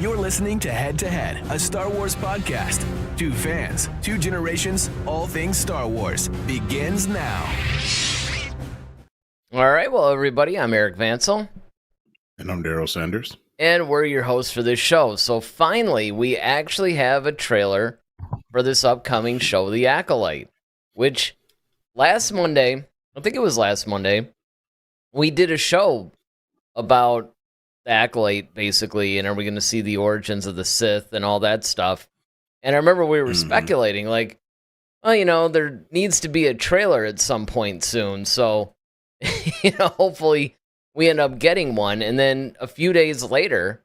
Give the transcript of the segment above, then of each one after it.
You're listening to Head to Head, a Star Wars podcast. Two fans, two generations, all things Star Wars begins now. All right, well, everybody, I'm Eric Vansel. And I'm Daryl Sanders. And we're your hosts for this show. So finally, we actually have a trailer for this upcoming show, The Acolyte, which last Monday, I think it was last Monday, we did a show about the Acolyte, basically, and are we going to see the origins of the Sith and all that stuff. And I remember we were speculating, like, well, you know, there needs to be a trailer at some point soon, so, you know, hopefully we end up getting one. And then a few days later,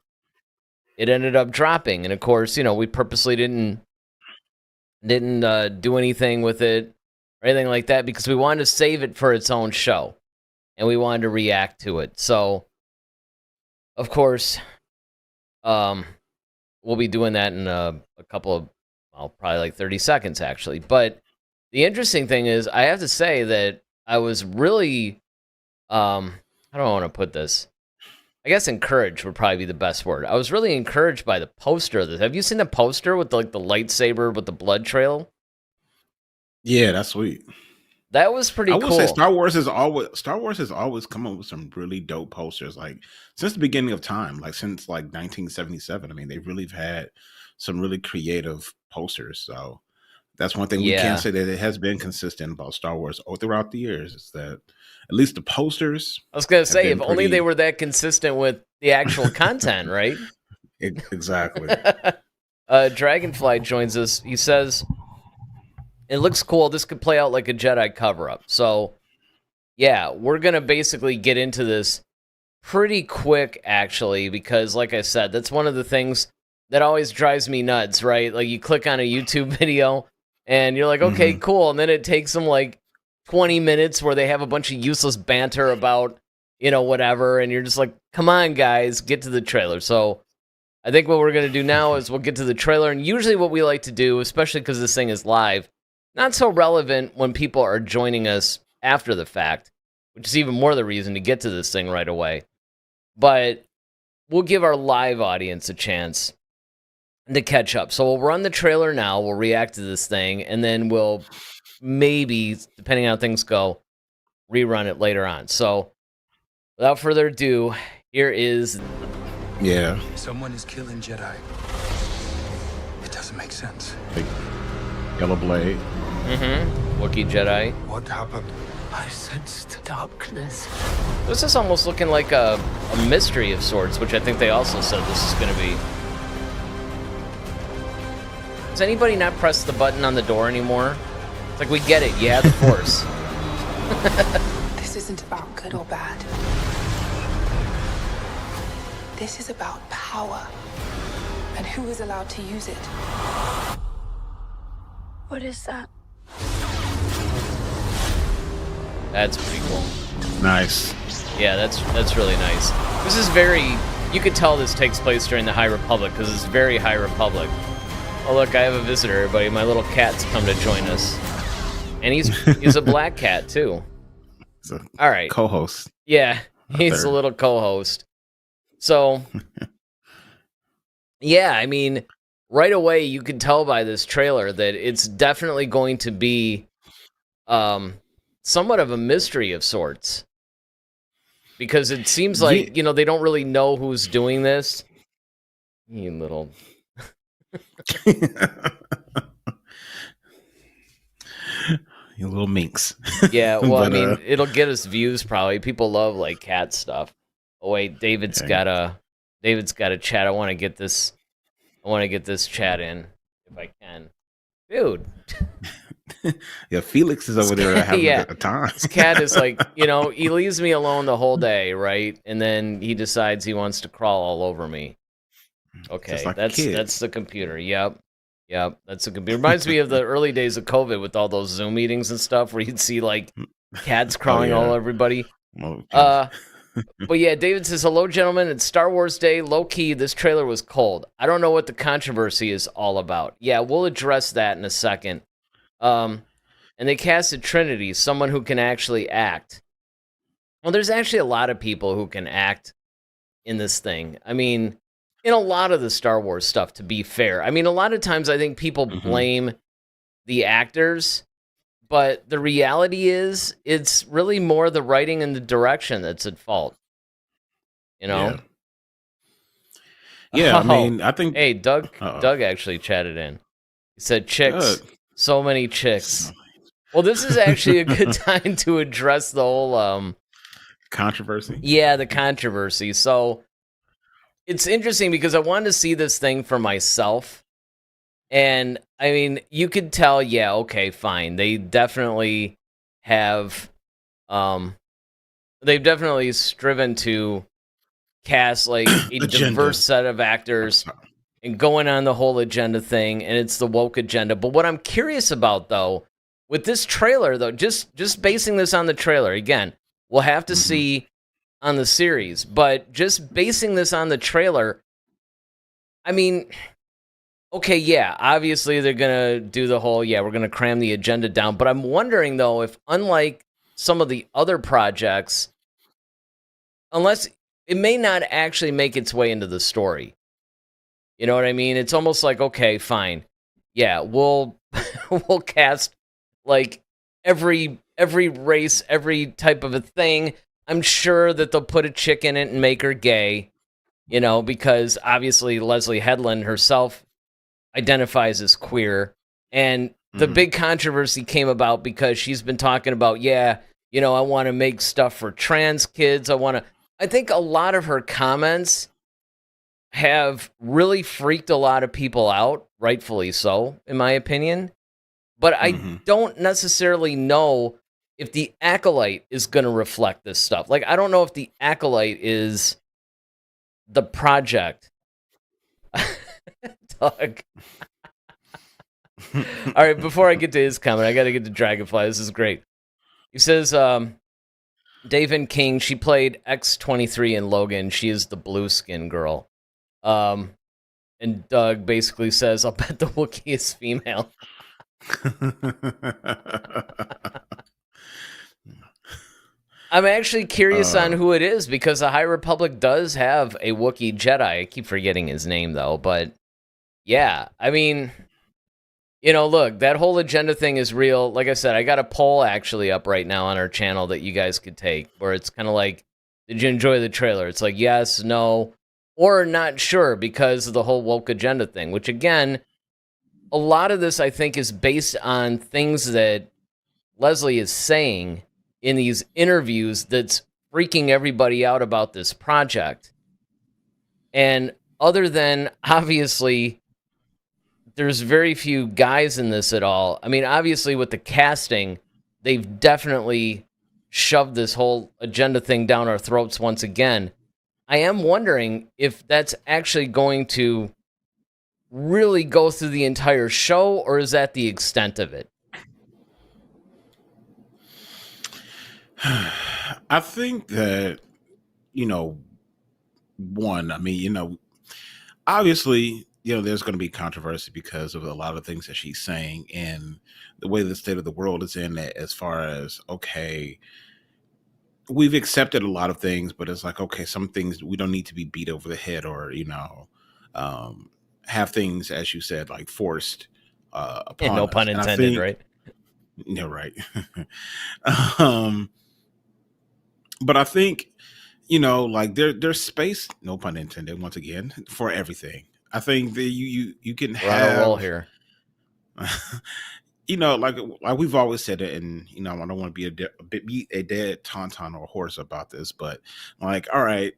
it ended up dropping. And of course, you know, we purposely didn't do anything with it or anything like that because we wanted to save it for its own show and we wanted to react to it. So, of course, we'll be doing that in a couple of, well, probably like 30 seconds, actually. But the interesting thing is, I have to say that I was really, how do I want to put this? I guess encouraged would probably be the best word. I was really encouraged by the poster of this. Have you seen the poster with the lightsaber with the blood trail? Yeah, that's sweet. That was pretty cool. I will say Star Wars has always come up with some really dope posters, like since the beginning of time, like since like 1977. I mean, they've really had some really creative posters. So that's one thing we can say that it has been consistent about Star Wars all throughout the years, is that at least the posters. I was going to say, if only they were that consistent with the actual content, right? Exactly. Dragonfly joins us. He says, it looks cool. This could play out like a Jedi cover-up. So, yeah, we're going to basically get into this pretty quick, actually, because, like I said, that's one of the things that always drives me nuts, right? Like, you click on a YouTube video, and you're like, okay, cool, and then it takes them, like, 20 minutes where they have a bunch of useless banter about, you know, whatever, and you're just like, come on, guys, get to the trailer. So, I think what we're going to do now is we'll get to the trailer, and usually what we like to do, especially because this thing is live, not so relevant when people are joining us after the fact, which is even more the reason to get to this thing right away. But we'll give our live audience a chance to catch up. So we'll run the trailer now, we'll react to this thing, and then we'll maybe, depending on how things go, rerun it later on. So without further ado, here is... Yeah. Someone is killing Jedi. It doesn't make sense. Big yellow blade. Wookiee Jedi. What happened? I sensed darkness. This is almost looking like a mystery of sorts, which I think they also said this is going to be. Does anybody not press the button on the door anymore? It's like, we get it, you have the Force. This isn't about good or bad. This is about power and who is allowed to use it. What is that? That's pretty cool. Nice. Yeah, that's really nice. This is very... You could tell this takes place during the High Republic, because it's very High Republic. Oh, look, I have a visitor, everybody. My little cat's come to join us. And he's a black cat, too. All right. Co-host. Yeah, he's a little co-host. So, yeah, I mean, right away you can tell by this trailer that it's definitely going to be somewhat of a mystery of sorts. Because it seems like, you know, they don't really know who's doing this. You little... You little minx. Yeah, well, I mean, it'll get us views probably. People love, like, cat stuff. Oh, wait, David's got a chat. I want to get this chat in if I can. Dude. Yeah, Felix is over there having a time. This cat is like, you know, he leaves me alone the whole day, right? And then he decides he wants to crawl all over me. Okay, like that's the computer. Yep, that's the computer. Reminds me of the early days of COVID with all those Zoom meetings and stuff where you'd see, like, cats crawling all over everybody. But yeah, David says, hello, gentlemen. It's Star Wars Day. Low-key, this trailer was cold. I don't know what the controversy is all about. Yeah, we'll address that in a second. And they casted Trinity, someone who can actually act. Well, there's actually a lot of people who can act in this thing. I mean, in a lot of the Star Wars stuff, to be fair. I mean, a lot of times I think people blame the actors, but the reality is it's really more the writing and the direction that's at fault. You know? Yeah. I Oh, mean, I think. hey, Doug Uh-oh. Doug actually chatted in. He said chicks. Good. So many chicks. Well, this is actually a good time to address the whole Controversy. yeah, the controversy. So it's interesting because I wanted to see this thing for myself. And I mean, you could tell, yeah, okay, fine. They definitely have they've definitely striven to cast like a Agenda. diverse set of actors and going on the whole agenda thing, and it's the woke agenda. But what I'm curious about, though, with this trailer, though, just basing this on the trailer, again, we'll have to see on the series, but just basing this on the trailer, I mean, okay, yeah, obviously they're going to do the whole, yeah, we're going to cram the agenda down, but I'm wondering, though, if unlike some of the other projects, unless it may not actually make its way into the story. You know what I mean? It's almost like, okay, fine. Yeah, we'll we'll cast like every race, every type of a thing. I'm sure that they'll put a chick in it and make her gay, you know, because obviously Leslie Headland herself identifies as queer. And the big controversy came about because she's been talking about, yeah, you know, I want to make stuff for trans kids. I think a lot of her comments have really freaked a lot of people out, rightfully so, in my opinion. But I don't necessarily know if the Acolyte is going to reflect this stuff. Like, I don't know if the Acolyte is the project. Doug. All right, before I get to his comment, I got to get to Dragonfly. This is great. He says, Daven King, she played X-23 in Logan. She is the blue skin girl. And Doug basically says, I'll bet the Wookiee is female. I'm actually curious on who it is because the High Republic does have a Wookiee Jedi. I keep forgetting his name, though. But yeah, I mean, you know, look, that whole agenda thing is real. Like I said, I got a poll actually up right now on our channel that you guys could take where it's kind of like, did you enjoy the trailer? It's like, yes, no, or not sure because of the whole woke agenda thing, which again, a lot of this I think is based on things that Leslie is saying in these interviews that's freaking everybody out about this project. And other than, obviously, there's very few guys in this at all. I mean, obviously, with the casting, they've definitely shoved this whole agenda thing down our throats once again. I am wondering if that's actually going to really go through the entire show, or is that the extent of it? I think that, you know, one, I mean, you know, obviously, you know, there's going to be controversy because of a lot of things that she's saying and the way the state of the world is in it, as far as, okay, we've accepted a lot of things, but it's like, okay, some things we don't need to be beat over the head or, you know, have things, as you said, like forced upon No us. pun And I intended, think, right? yeah, right. But I think, you know, like there's space, no pun intended, once again, for everything. I think that you can We're on a roll have, here. you know, like we've always said it, and you know, I don't want to be a dead tauntaun or horse about this, but like, all right,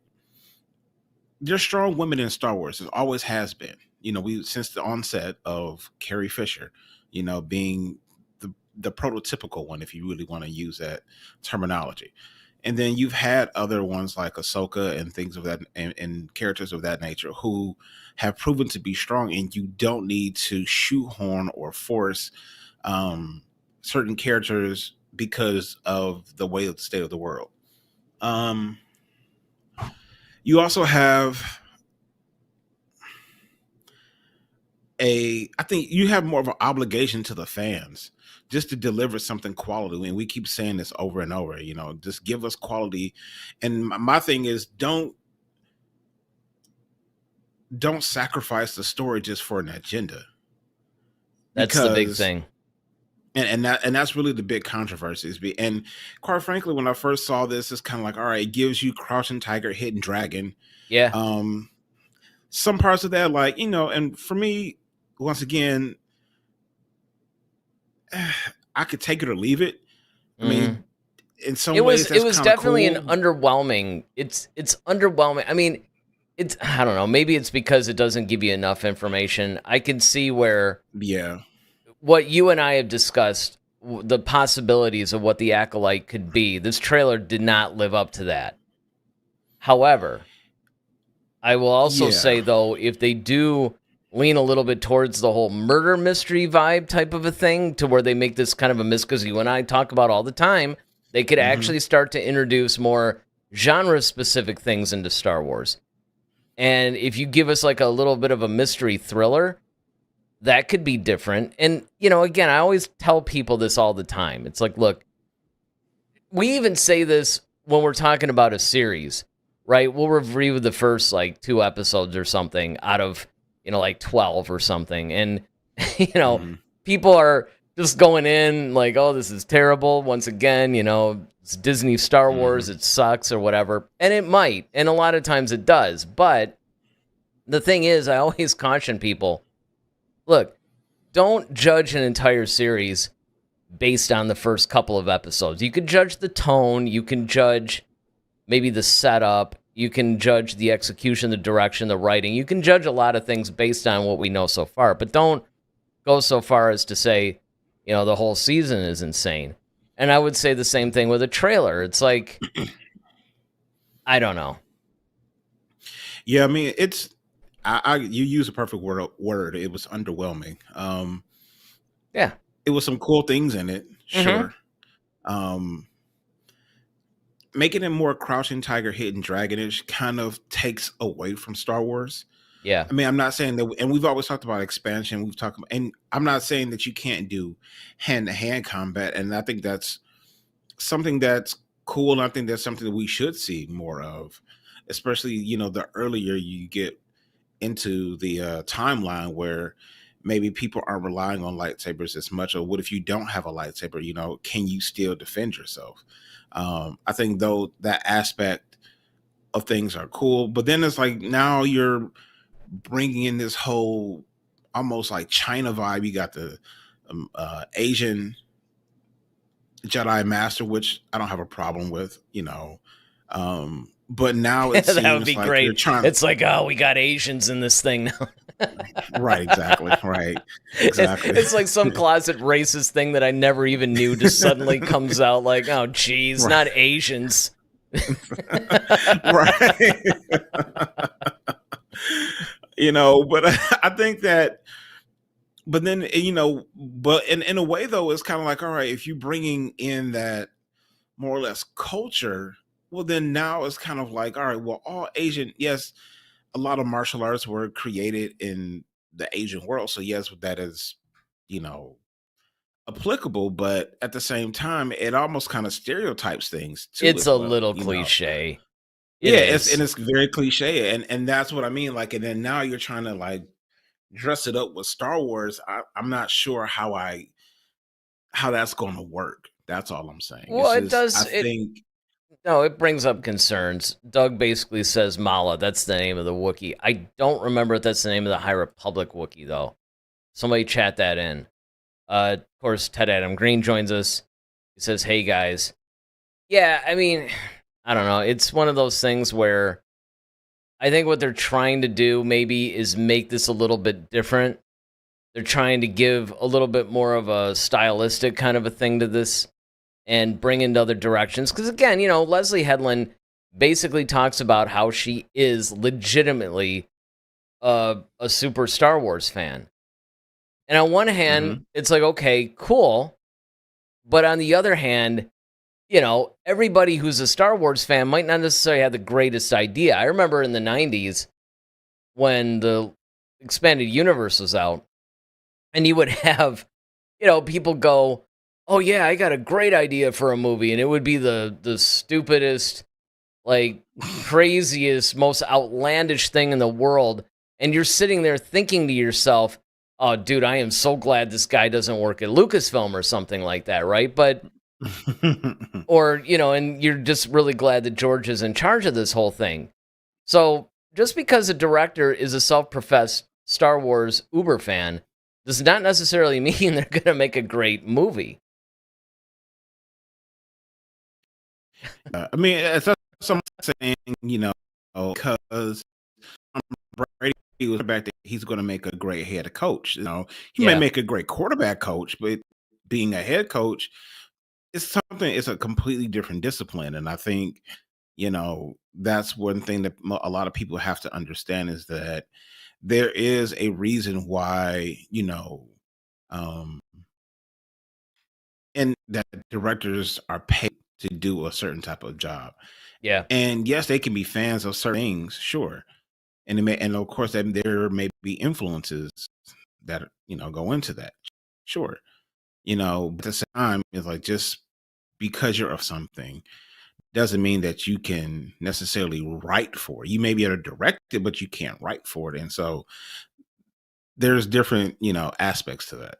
there's strong women in Star Wars. It always has been. You know, we since the onset of Carrie Fisher, you know, being the prototypical one, if you really want to use that terminology. And then you've had other ones like Ahsoka and things of that, and characters of that nature who have proven to be strong, and you don't need to shoehorn or force certain characters because of the way of the state of the world. You also have I think you have more of an obligation to the fans just to deliver something quality. And we keep saying this over and over, you know, just give us quality. And my thing is, don't don't sacrifice the story just for an agenda. That's the big Because thing. and that's really the big controversy. And quite frankly, when I first saw this, it's kind of like, all right, it gives you Crouching Tiger, Hidden Dragon. Yeah. Some parts of that, like, and for me, once again, I could take it or leave it. I mean, in some ways, it was definitely cool. an underwhelming. It's underwhelming. I mean, I don't know. Maybe it's because it doesn't give you enough information. I can see where what you and I have discussed, the possibilities of what the Acolyte could be. This trailer did not live up to that. However, I will also say, though, if they do lean a little bit towards the whole murder mystery vibe type of a thing, to where they make this kind of a because you and I talk about all the time, they could actually start to introduce more genre-specific things into Star Wars. And if you give us like a little bit of a mystery thriller, that could be different. And, again, I always tell people this all the time. It's like, look, we even say this when we're talking about a series, right? We'll review the first like 2 episodes or something out of, like 12 or something. And, people are just going in like, oh, this is terrible. Once again, it's Disney Star Wars. It sucks or whatever. And it might. And a lot of times it does. But the thing is, I always caution people, look, don't judge an entire series based on the first couple of episodes. You can judge the tone. You can judge maybe the setup. You can judge the execution, the direction, the writing. You can judge a lot of things based on what we know so far. But don't go so far as to say, the whole season is insane. And I would say the same thing with a trailer. It's like, I don't know. Yeah, I mean, it's you use a perfect word. It was underwhelming. Yeah, it was some cool things in it, sure. Making it more Crouching Tiger, Hidden Dragonish kind of takes away from Star Wars. Yeah, I mean, I'm not saying that, and we've always talked about expansion. We've talked about, and I'm not saying that you can't do hand-to-hand combat, and I think that's something that's cool. And I think that's something that we should see more of, especially the earlier you get into the timeline where maybe people aren't relying on lightsabers as much. Or what if you don't have a lightsaber? Can you still defend yourself? I think though that aspect of things are cool, but then it's like now you're bringing in this whole almost like China vibe. You got the Asian Jedi Master, which I don't have a problem with, but now it seems that would be like great. You're trying it's like, oh, we got Asians in this thing now. Right, exactly. Right, exactly. It's like some closet racist thing that I never even knew just suddenly comes out like, oh, geez, not Asians. Right. But I think that, but then, but in a way though, it's kind of like, all right, if you're bringing in that more or less culture, well, then now it's kind of like, all right, well, all Asian, yes, a lot of martial arts were created in the Asian world. So yes, that is, applicable, but at the same time, it almost kind of stereotypes things too. It's a little cliche. It's very cliche. And that's what I mean. Like, and then now you're trying to like dress it up with Star Wars. I'm not sure how that's going to work. That's all I'm saying. Well, it does. No, it brings up concerns. Doug basically says Mala. That's the name of the Wookiee. I don't remember if that's the name of the High Republic Wookiee, though. Somebody chat that in. Of course, Ted Adam Green joins us. He says, hey, guys. Yeah, I mean, I don't know. It's one of those things where I think what they're trying to do maybe is make this a little bit different. They're trying to give a little bit more of a stylistic kind of a thing to this and bring into other directions. Because again, Leslie Headland basically talks about how she is legitimately a super Star Wars fan. And on one hand, it's like, okay, cool. But on the other hand, everybody who's a Star Wars fan might not necessarily have the greatest idea. I remember in the 90s when the expanded universe was out, and you would have, people go, oh yeah, I got a great idea for a movie, and it would be the stupidest, like craziest, most outlandish thing in the world, And you're sitting there thinking to yourself, oh, dude, I am so glad this guy doesn't work at Lucasfilm or something like that, right? But, or, and you're just really glad that George is in charge of this whole thing. So just because a director is a self-professed Star Wars Uber fan does not necessarily mean they're going to make a great movie. I mean, it's someone saying, because Brady was back that he's going to make a great head coach. He may make a great quarterback coach, but being a head coach is it's a completely different discipline. And I think, that's one thing that a lot of people have to understand is that there is a reason why, and that directors are paid to do a certain type of job. Yeah. And yes, they can be fans of certain things, sure. And of course there may be influences that, go into that. Sure. But at the same time, it's like just because you're of something doesn't mean that you can necessarily write for it. You may be able to direct it, but you can't write for it. And so there's different, aspects to that.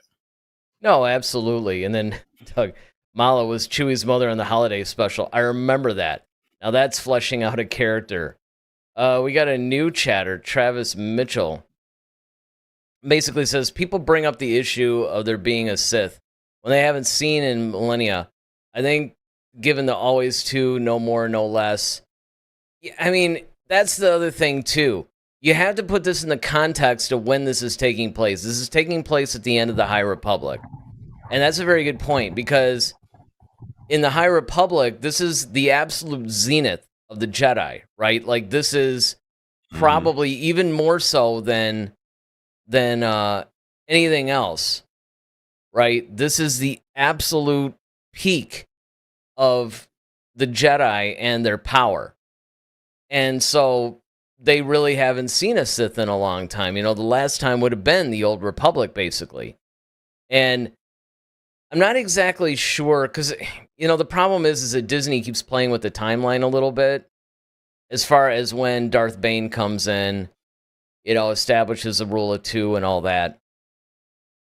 No, absolutely. And then Doug, Mala was Chewie's mother on the holiday special. I remember that. Now that's fleshing out a character. We got a new chatter, Travis Mitchell. Basically says, people bring up the issue of there being a Sith when they haven't seen in millennia. I think given the always two, no more, no less. I mean, that's the other thing too. You have to put this in the context of when this is taking place. This is taking place at the end of the High Republic. And that's a very good point, because in the High Republic, this is the absolute zenith of the Jedi, right? Like, this is probably even more so than anything else, right? This is the absolute peak of the Jedi and their power. And so they really haven't seen a Sith in a long time. The last time would have been the Old Republic, basically. And I'm not exactly sure, because, the problem is that Disney keeps playing with the timeline a little bit, as far as when Darth Bane comes in, establishes a rule of two and all that.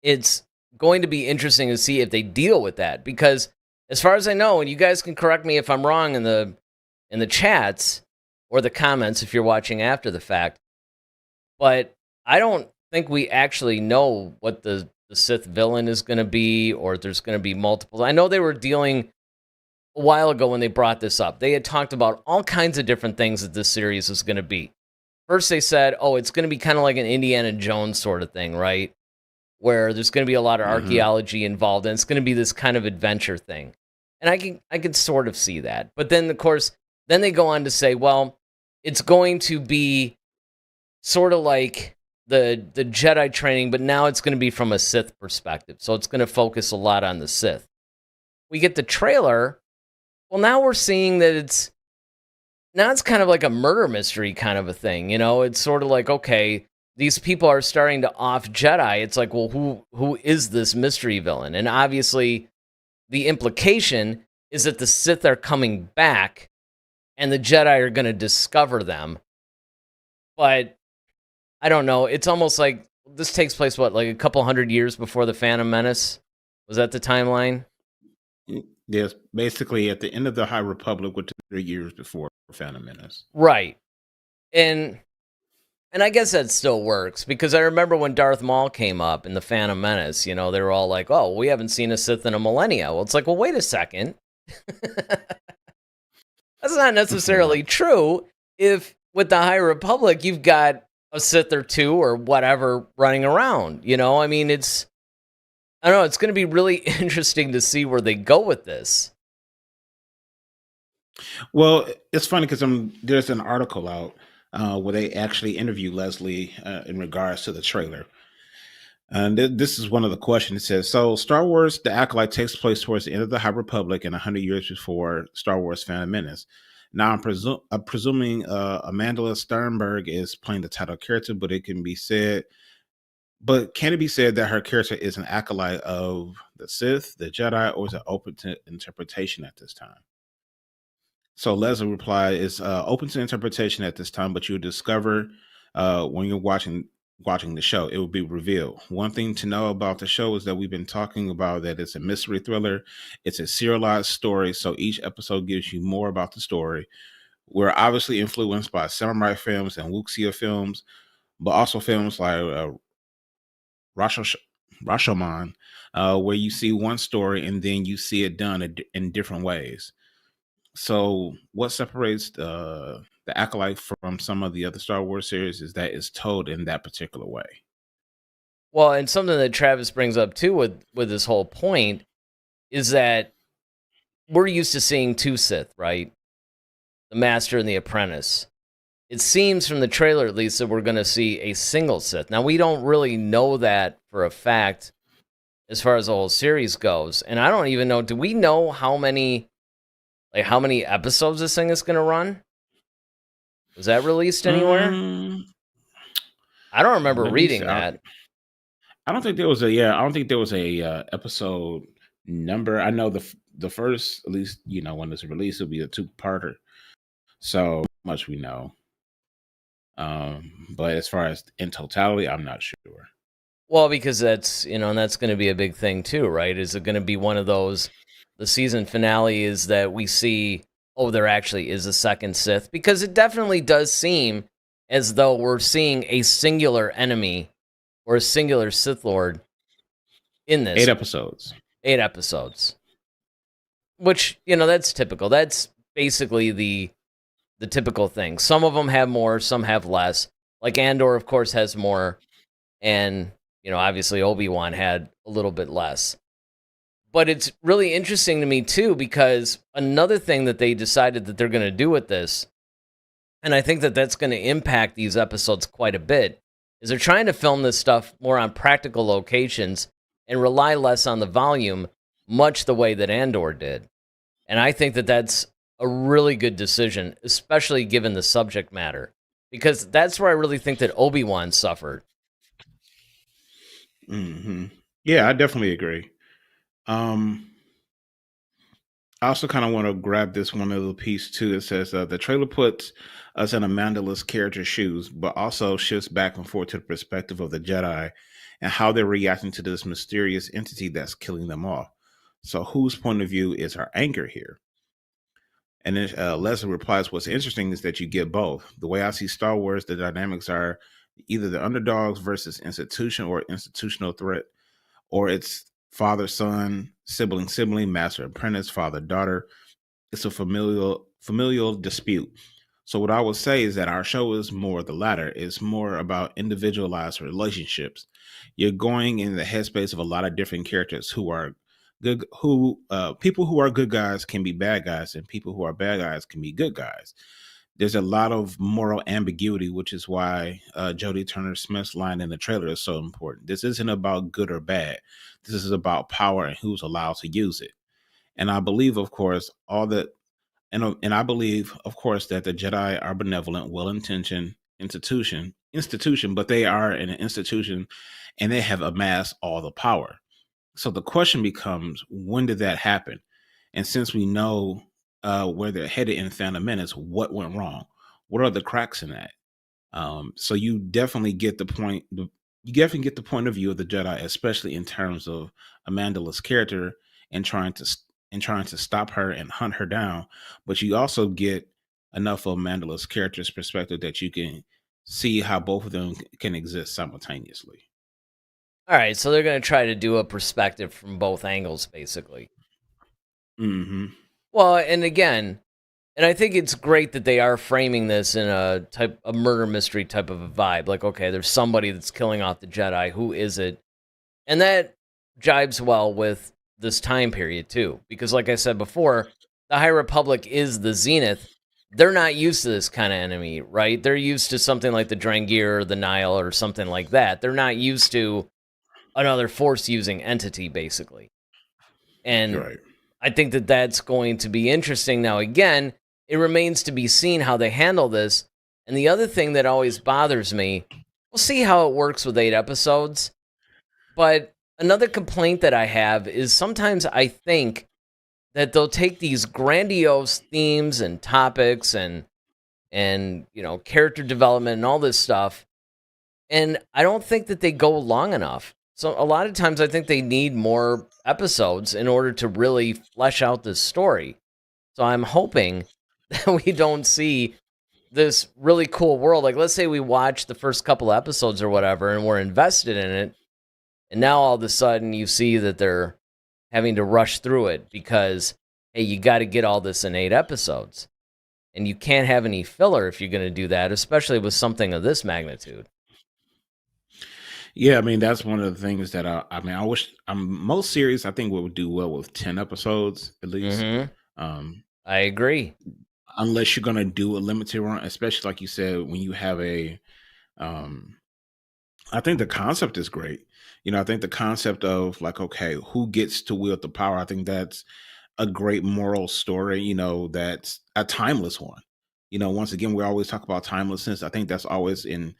It's going to be interesting to see if they deal with that, because as far as I know, and you guys can correct me if I'm wrong in the chats or the comments if you're watching after the fact, but I don't think we actually know what the Sith villain is going to be, or if there's going to be multiple. I know they were dealing a while ago when they brought this up. They had talked about all kinds of different things that this series is going to be. First they said, it's going to be kind of like an Indiana Jones sort of thing, right? Where there's going to be a lot of archaeology involved, and it's going to be this kind of adventure thing. And I can sort of see that. But then, of course, then they go on to say, well, it's going to be sort of like the Jedi training, but now it's going to be from a Sith perspective. So it's going to focus a lot on the Sith. We get the trailer. Well, now we're seeing that it's kind of like a murder mystery kind of a thing. It's sort of like, okay, these people are starting to off Jedi. It's like, well, who is this mystery villain? And obviously the implication is that the Sith are coming back and the Jedi are going to discover them. But I don't know. It's almost like this takes place, like a couple hundred years before the Phantom Menace? Was that the timeline? Yes, basically at the end of the High Republic, with 3 years before Phantom Menace. Right. And I guess that still works, because I remember when Darth Maul came up in the Phantom Menace, they were all like, oh, we haven't seen a Sith in a millennia. Well, it's like, well, wait a second. That's not necessarily true if with the High Republic you've got a Sith or two or whatever running around. I mean, I don't know, it's going to be really interesting to see where they go with this. Well, it's funny because there's an article out where they actually interview Leslie in regards to the trailer. And this is one of the questions. It says, so Star Wars The Acolyte takes place towards the end of the High Republic and 100 years before Star Wars Phantom Menace. Now, I'm presuming Amanda Sternberg is playing the title character, but can it be said that her character is an acolyte of the Sith, the Jedi, or is it open to interpretation at this time? So Leslie replied, it's open to interpretation at this time, but you'll discover when you're watching the show, it will be revealed. One thing to know about the show is that we've been talking about that it's a mystery thriller. It's a serialized story, so each episode gives you more about the story. We're obviously influenced by samurai films and wuxia films, but also films like Rasho- Rashomon, where you see one story and then you see it done in different ways. So, what separates the Acolyte from some of the other Star Wars series is that it's told in that particular way. Well, and something that Travis brings up too with this whole point is that we're used to seeing two Sith, right? The Master and the Apprentice. It seems from the trailer, at least, that we're going to see a single Sith. Now, we don't really know that for a fact as far as the whole series goes, and I don't even know. Do we know how many episodes this thing is going to run? Was that released anywhere? I don't remember reading that. I don't think there was I don't think there was a episode number. I know the first, at least when it's released, it'll be a 2-parter. So much we know. But as far as in totality, I'm not sure. Well, because that's and that's going to be a big thing too, right? Is it going to be one of those? The season finale is that we see, oh, there actually is a second Sith, because it definitely does seem as though we're seeing a singular enemy or a singular Sith Lord in this. 8 episodes. 8 episodes. Which, that's typical. That's basically the typical thing. Some of them have more, some have less. Like Andor, of course, has more. And, obviously Obi-Wan had a little bit less. But it's really interesting to me, too, because another thing that they decided that they're going to do with this, and I think that that's going to impact these episodes quite a bit, is they're trying to film this stuff more on practical locations and rely less on the volume, much the way that Andor did. And I think that that's a really good decision, especially given the subject matter, because that's where I really think that Obi-Wan suffered. Mm-hmm. Yeah, I definitely agree. I also kind of want to grab this one little piece too. It says the trailer puts us in Amanda's character's shoes, but also shifts back and forth to the perspective of the Jedi and how they're reacting to this mysterious entity that's killing them off. So, whose point of view is our anchor here? And then Leslie replies, "What's interesting is that you get both. The way I see Star Wars, the dynamics are either the underdogs versus institution or institutional threat, or it's father son, sibling, master apprentice, father daughter. It's a familial dispute. So what I would say is that our show is more the latter. It's more about individualized relationships. You're going in the headspace of a lot of different characters who are good, people who are good guys can be bad guys, and people who are bad guys can be good guys. There's a lot of moral ambiguity, which is why Jodie Turner-Smith's line in the trailer is so important. This isn't about good or bad. This is about power and who's allowed to use it. And I believe, of course, and I believe, of course, that the Jedi are benevolent, well-intentioned institution, but they are an institution, and they have amassed all the power. So the question becomes, when did that happen? And since we know where they're headed in Phantom Menace, what went wrong? What are the cracks in that? So you definitely get the point. You definitely get the point of view of the Jedi, especially in terms of Amanda's character and trying to stop her and hunt her down. But you also get enough of Amanda's character's perspective that you can see how both of them can exist simultaneously. All right, so they're going to try to do a perspective from both angles, basically. Mm-hmm. Well, and again, and I think it's great that they are framing this in a murder mystery type of a vibe. Like, okay, there's somebody that's killing off the Jedi. Who is it? And that jibes well with this time period, too. Because like I said before, the High Republic is the Zenith. They're not used to this kind of enemy, right? They're used to something like the Drangir or the Nile or something like that. They're not used to another force-using entity, basically. And Right. I think that that's going to be interesting. Now, again, it remains to be seen how they handle this. And the other thing that always bothers me, we'll see how it works with 8 episodes. But another complaint that I have is sometimes I think that they'll take these grandiose themes and topics and and character development and all this stuff. And I don't think that they go long enough. So a lot of times I think they need more episodes in order to really flesh out this story. So I'm hoping that we don't see this really cool world. Like, let's say we watch the first couple episodes or whatever and we're invested in it. And now all of a sudden you see that they're having to rush through it because, hey, you got to get all this in 8 episodes. And you can't have any filler if you're going to do that, especially with something of this magnitude. Yeah, I mean that's one of the things that I wish most series I think would do well with 10 episodes at least. I agree. Unless you're gonna do a limited run, especially like you said, when you have a I think the concept is great. I think the concept of like, okay, who gets to wield the power? I think that's a great moral story, that's a timeless one. Once again, we always talk about timelessness. I think that's always in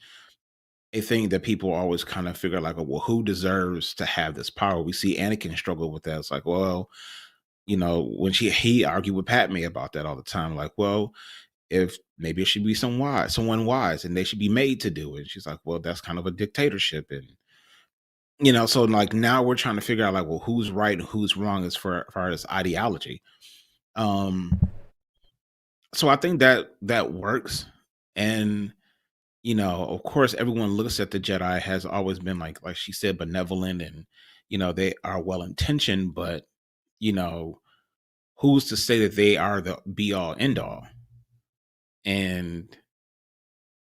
a thing that people always kind of figure like, oh, well, who deserves to have this power? We see Anakin struggle with that. It's like, well, when he argued with Padme about that all the time, like, well, if maybe it should be someone wise, and they should be made to do it. She's like, well, that's kind of a dictatorship, and so like now we're trying to figure out like, well, who's right and who's wrong as far as ideology. So I think that works, and of course, everyone looks at the Jedi has always been like she said, benevolent, and they are well intentioned, but who's to say that they are the be all end all? And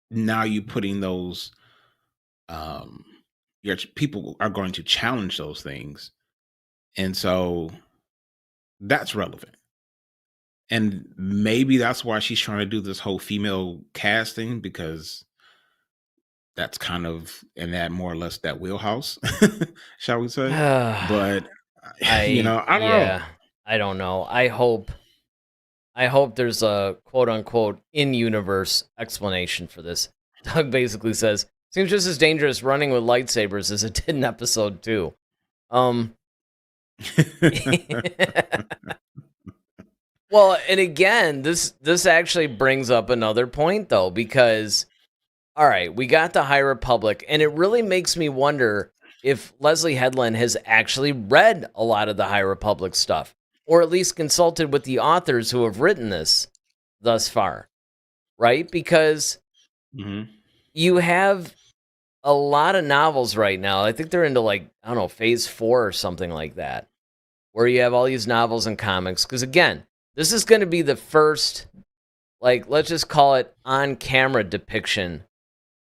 now you putting those, your people are going to challenge those things, and so that's relevant. And maybe that's why she's trying to do this whole female casting, because that's kind of in that more or less that wheelhouse, shall we say? But I don't know. I don't know. I hope there's a quote unquote in-universe explanation for this. Doug basically says, seems just as dangerous running with lightsabers as it did in episode 2. Well, and again, this actually brings up another point though, because all right, we got the High Republic, and it really makes me wonder if Leslie Headland has actually read a lot of the High Republic stuff, or at least consulted with the authors who have written this thus far, right? Because you have a lot of novels right now. I think they're into like, I don't know, phase 4 or something like that, where you have all these novels and comics. Because again, this is going to be the first, like, let's just call it on-camera depiction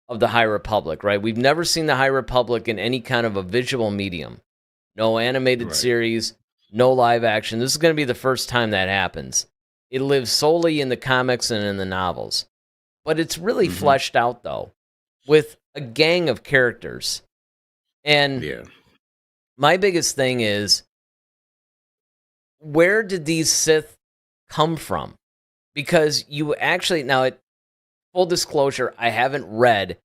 of the High Republic, right? We've never seen the High Republic in any kind of a visual medium. No animated series, no live action. This is going to be the first time that happens. It lives solely in the comics and in the novels. But it's really fleshed out, though, with a gang of characters. And my biggest thing is, where did these Sith come from? Because you actually, now, full disclosure, I haven't read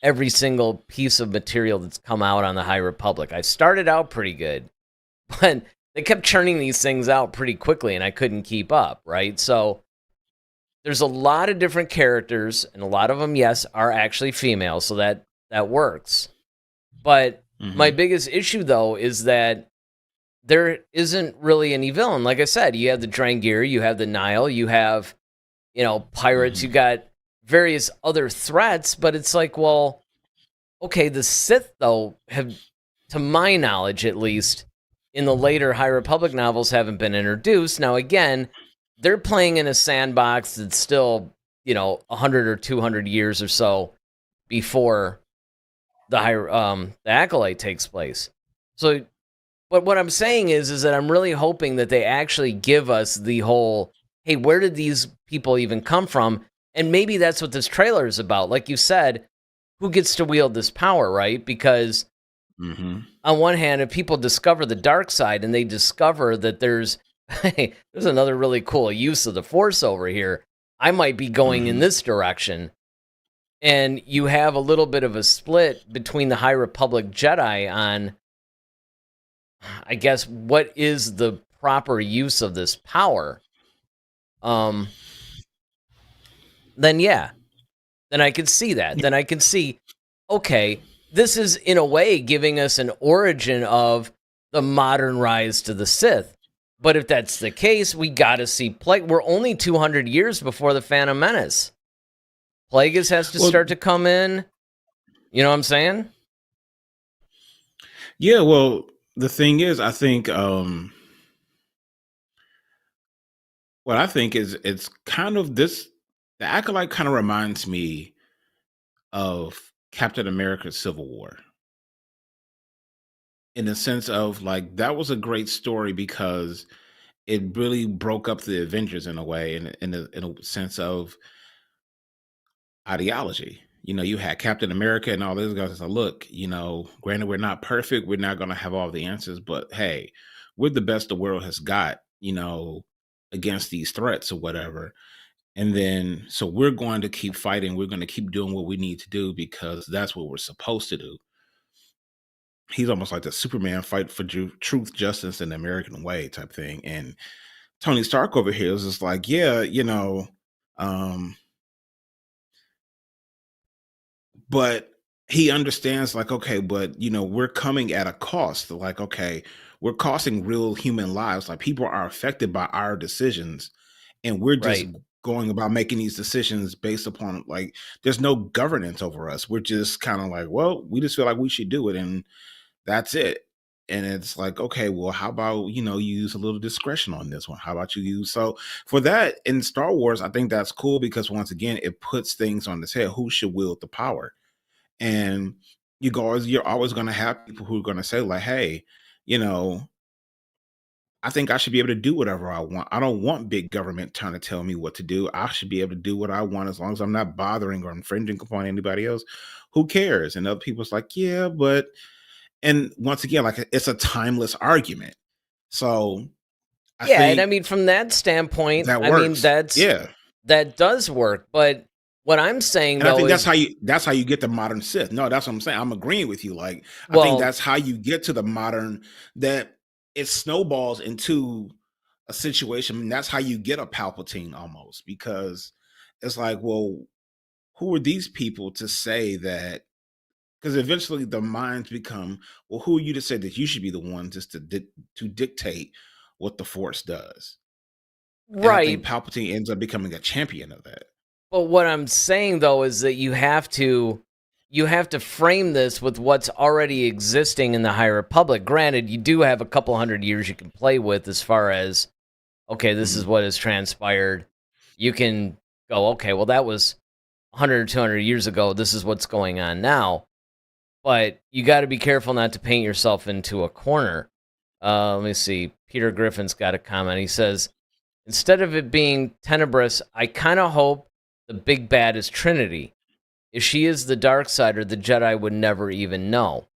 every single piece of material that's come out on the High Republic. I started out pretty good, but they kept churning these things out pretty quickly, and I couldn't keep up, right? So there's a lot of different characters, and a lot of them, yes, are actually female, so that works. But my biggest issue, though, is that there isn't really any villain. Like I said, you have the Drangir, you have the Nile, you have, pirates, you got various other threats, but it's like, well, okay, the Sith, though, have, to my knowledge at least, in the later High Republic novels, haven't been introduced. Now, again, they're playing in a sandbox that's still, 100 or 200 years or so before the Acolyte takes place. So, but what I'm saying is that I'm really hoping that they actually give us the whole, hey, where did these people even come from? And maybe that's what this trailer is about. Like you said, who gets to wield this power, right? Because on one hand, if people discover the dark side and they discover that there's another really cool use of the Force over here, I might be going in this direction. And you have a little bit of a split between the High Republic Jedi on, I guess, what is the proper use of this power. then yeah, then I could see that. Then I can see, okay, this is in a way giving us an origin of the modern rise to the Sith. But if that's the case, we got to see Plague. We're only 200 years before the Phantom Menace. Plagueis has to start to come in. You know what I'm saying? Yeah, well, the thing is, I think what I think is it's kind of this the Acolyte kind of reminds me of Captain America's Civil War. In the sense of like that was a great story because it really broke up the Avengers in a way, in a sense of ideology. You know, you had Captain America and all those guys that look, you know, granted we're not perfect, we're not going to have all the answers, but hey, we're the best the world has got, you know, against these threats or whatever. And then so we're going to keep fighting, we're going to keep doing what we need to do because that's what we're supposed to do. He's almost like the Superman fight for truth, justice, and the American way type thing. And Tony Stark over here is just like, yeah, you know, um, but he understands like, okay, but you know, we're coming at a cost. Like, okay, we're costing real human lives. Like people are affected by our decisions, and we're just Right. going about making these decisions based upon like there's no governance over us. We're just kind of like, well, we just feel like we should do it, and that's it. And it's like, okay, well, how about, you know, you use a little discretion on this one? How about you use so for that in Star Wars, I think that's cool because once again, it puts things on its head. Who should wield the power? And you're always going to have people who are going to say, like, hey, you know, I think I should be able to do whatever I want. I don't want big government trying to tell me what to do. I should be able to do what I want as long as I'm not bothering or infringing upon anybody else. Who cares? And other people's like, yeah, but and once again, like it's a timeless argument. So I Yeah, and I think mean from that standpoint, that I mean works. Yeah. that does work. But what I'm saying And I though think is, that's how you get the modern Sith. No, that's what I'm saying. I'm agreeing with you. Like I think well, that's how you get to the modern that it snowballs into a situation. I mean, that's how you get a Palpatine almost because it's like, well, who are these people to say that? Because eventually the minds become, well, who are you to say that you should be the one just to dictate what the Force does? And I think right. Palpatine ends up becoming a champion of that. But what I'm saying though is that you have to frame this with what's already existing in the High Republic. Granted, you do have a couple hundred years you can play with as far as, okay, this is Mhm. what has transpired. You can go, okay, well that was 100 or 200 years ago. This is what's going on now. But you got to be careful not to paint yourself into a corner. Let me see. Peter Griffin's got a comment. He says, instead of it being Tenebrous, I kind of hope the big bad is Trinity. If she is the dark sider, the Jedi would never even know.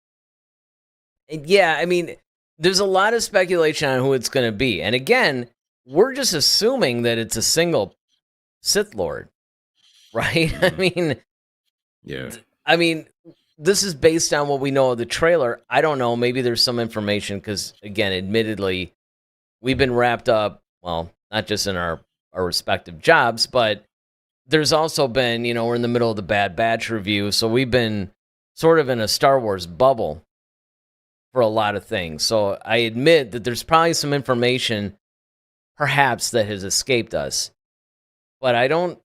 And yeah, I mean, there's a lot of speculation on who it's going to be. And again, we're just assuming that it's a single Sith Lord, right? I Mhm. mean, Yeah. I mean, this is based on what we know of the trailer. I don't know. Maybe there's some information because, again, admittedly, we've been wrapped up, well, not just in our respective jobs, but there's also been, we're in the middle of the Bad Batch review. So we've been sort of in a Star Wars bubble for a lot of things. So I admit that there's probably some information perhaps that has escaped us. But I don't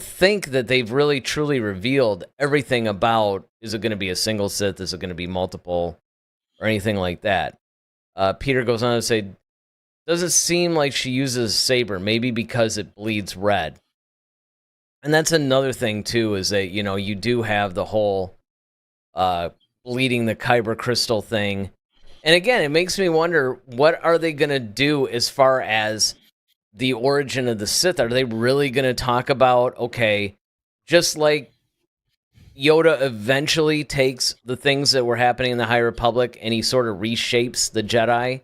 think that they've really truly revealed everything about, is it going to be a single Sith, is it going to be multiple, or anything like that. Peter goes on to say, does it seem like she uses a saber, maybe because it bleeds red? And that's another thing too, is that you do have the whole bleeding the kyber crystal thing. And again, it makes me wonder, what are they going to do as far as the origin of the Sith? Are they really going to talk about, okay, just like Yoda eventually takes the things that were happening in the High Republic and he sort of reshapes the Jedi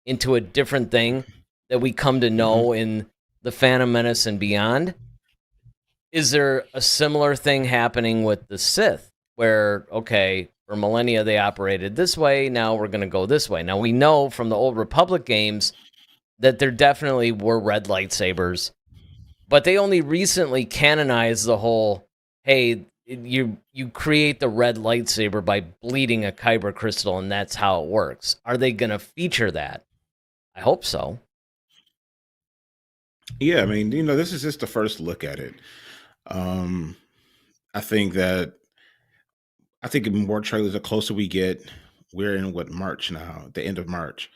into a different thing that we come to Mhm. know in the Phantom Menace and beyond? Is there a similar thing happening with the Sith where, okay, for millennia they operated this way, now we're going to go this way? Now we know from the old Republic games that there definitely were red lightsabers, But they only recently canonized the whole, hey, you create the red lightsaber by bleeding a kyber crystal, and that's how it works. Are they going to feature that? I hope so. Yeah, I mean, this is just the first look at it. Um, I think more trailers the closer we get. We're in March now, the end of March.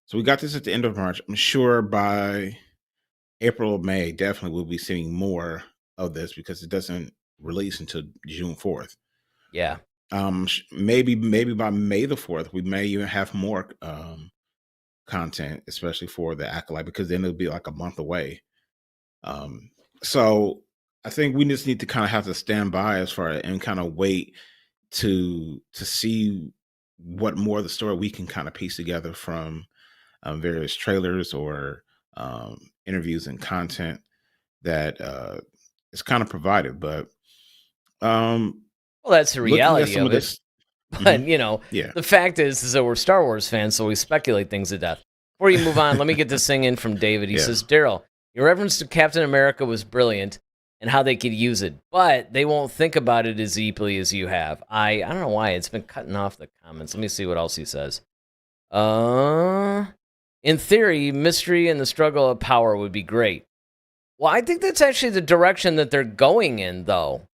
So we got this at the end of March. I'm sure by April or May, definitely we'll be seeing more of this because it doesn't release until June 4th. Yeah. Maybe by May the 4th, we may even have more content, especially for the Acolyte, because then it'll be like a month away. So I think we just need to kind of have to stand by as far and kind of wait to see what more of the story we can kind of piece together from various trailers or interviews and content that is kind of provided. But well, that's the reality of it. This, but yeah, the fact is that we're Star Wars fans, so we speculate things to death. Before you move on, let me get this thing in from David. He says, Daryl, your reference to Captain America was brilliant and how they could use it, but they won't think about it as deeply as you have. I don't know why. It's been cutting off the comments. Let me see what else he says. In theory, mystery and the struggle of power would be great. Well, I think that's actually the direction that they're going in, though.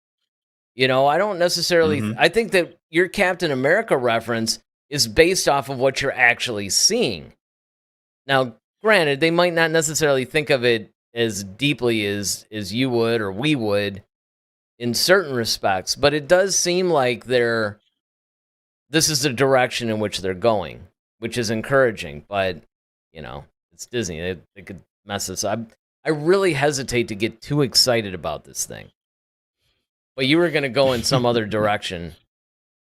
I don't necessarily... I think that your Captain America reference is based off of what you're actually seeing. Now, granted, they might not necessarily think of it as deeply as you would or we would in certain respects, but it does seem like this is the direction in which they're going, which is encouraging. But, it's Disney. They could mess this up. I really hesitate to get too excited about this thing. But you were going to go in some other direction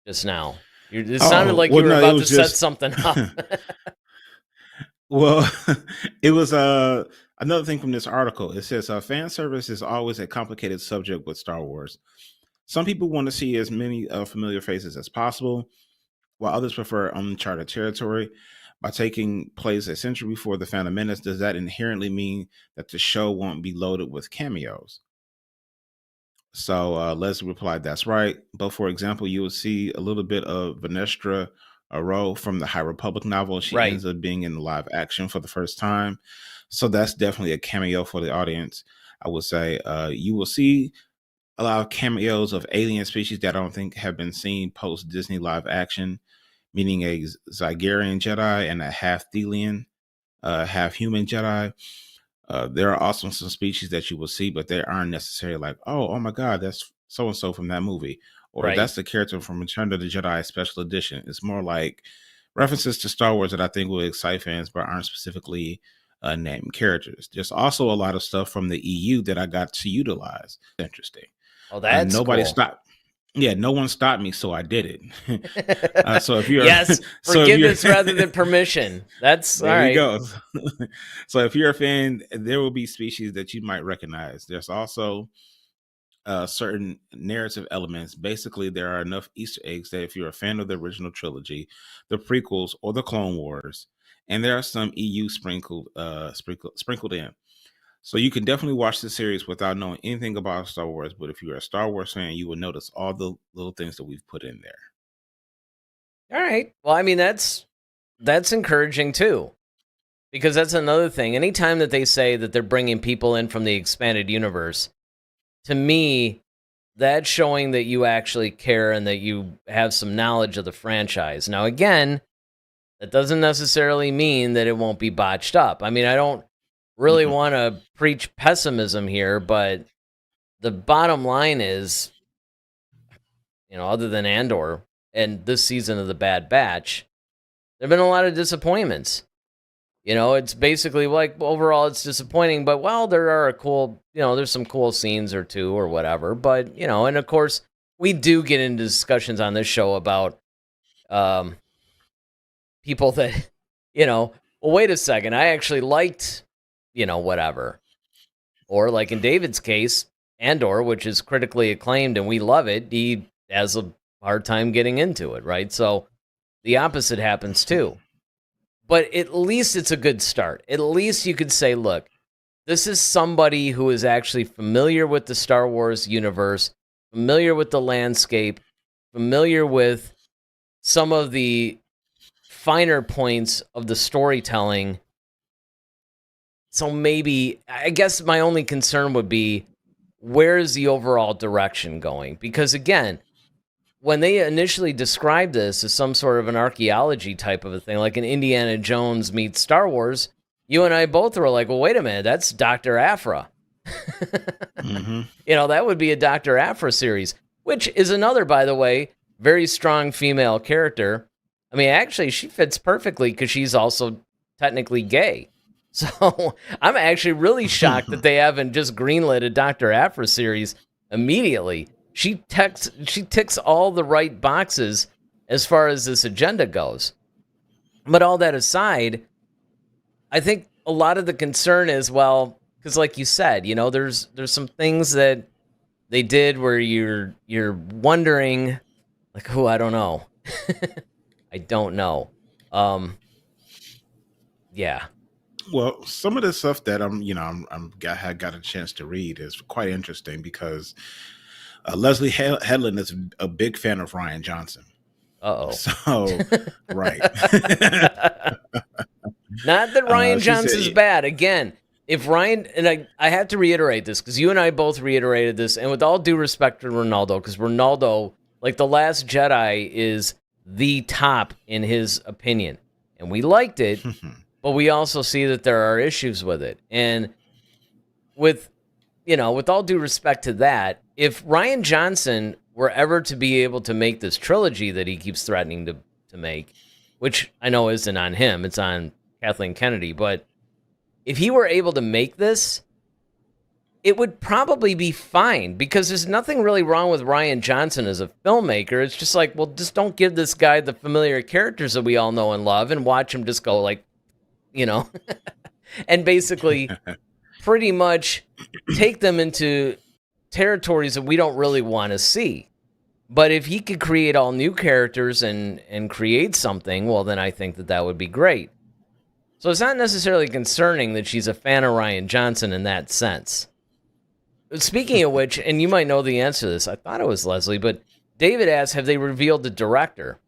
just now. It sounded like you were about to set something up. Well, it was another thing from this article. It says fan service is always a complicated subject with Star Wars. Some people want to see as many familiar faces as possible, while others prefer uncharted territory. By taking place a century before The Phantom Menace, does that inherently mean that the show won't be loaded with cameos? So Leslie replied, that's right. But for example, you will see a little bit of Vanestra Aro from the High Republic novel. She ends up being in live action for the first time. So that's definitely a cameo for the audience. I would say you will see a lot of cameos of alien species that I don't think have been seen post Disney live action, meaning a Zygerian Jedi and a half Thelian, half human Jedi. There are also some species that you will see, but they aren't necessarily like, oh my God, that's so-and-so from that movie. Or that's the character from Return of the Jedi Special Edition. It's more like references to Star Wars that I think will excite fans, but aren't specifically named characters. There's also a lot of stuff from the EU that I got to utilize. Interesting. Oh, that's nobody cool. stopped. Yeah, no one stopped me, so I did it. So if you're forgiveness rather than permission. That's there all right. You go. So if you're a fan, there will be species that you might recognize. There's also certain narrative elements. Basically, there are enough Easter eggs that if you're a fan of the original trilogy, the prequels, or the Clone Wars, and there are some EU sprinkled in. So you can definitely watch the series without knowing anything about Star Wars. But if you're a Star Wars fan, you will notice all the little things that we've put in there. All right. Well, I mean, that's encouraging too, because that's another thing. Anytime that they say that they're bringing people in from the expanded universe, to me, that's showing that you actually care and that you have some knowledge of the franchise. Now, again, that doesn't necessarily mean that it won't be botched up. I mean, I don't really want to preach pessimism here, but the bottom line is, other than Andor and this season of The Bad Batch, there have been a lot of disappointments. It's basically like, overall it's disappointing, but there are there's some cool scenes or two or whatever, but, and of course we do get into discussions on this show about people that, well, wait a second, I actually liked, whatever. Or like in David's case, Andor, which is critically acclaimed and we love it, he has a hard time getting into it, right? So the opposite happens too. But at least it's a good start. At least you could say, look, This is somebody who is actually familiar with the Star Wars universe, familiar with the landscape, familiar with some of the finer points of the storytelling. So maybe, I guess my only concern would be, where is the overall direction going? Because again, when they initially described this as some sort of an archaeology type of a thing, like an Indiana Jones meets Star Wars, you and I both were like, well, wait a minute, that's Dr. Aphra. Mm-hmm. You know, that would be a Dr. Aphra series, which is another, by the way, very strong female character. I mean, actually, she fits perfectly because she's also technically gay. So I'm actually really shocked that they haven't just greenlit a Dr. Aphra series immediately. She ticks all the right boxes as far as this agenda goes. But all that aside, I think a lot of the concern is, well, because like you said, you know, there's some things that they did where you're wondering, like, I don't know. I don't know. Yeah. Well, some of the stuff that I got a chance to read is quite interesting because Leslie Headland is a big fan of Ryan Johnson. Uh-oh. So, right. Not that Ryan She Johnson's said- bad. Again, if Ryan, and I have to reiterate this because you and I both reiterated this, and with all due respect to Ronaldo, because Ronaldo, like The Last Jedi, is the top in his opinion. And we liked it, but we also see that there are issues with it. And with all due respect to that, if Ryan Johnson were ever to be able to make this trilogy that he keeps threatening to make, which I know isn't on him, it's on Kathleen Kennedy, but if he were able to make this, it would probably be fine because there's nothing really wrong with Ryan Johnson as a filmmaker. It's just like, well, just don't give this guy the familiar characters that we all know and love and watch him just go like, and basically pretty much take them into territories that we don't really want to see. But if he could create all new characters and create something, well, then I think that would be great. So it's not necessarily concerning that she's a fan of Ryan Johnson in that sense. Speaking of which, and you might know the answer to this, I thought it was Leslie, but David asked, have they revealed the director?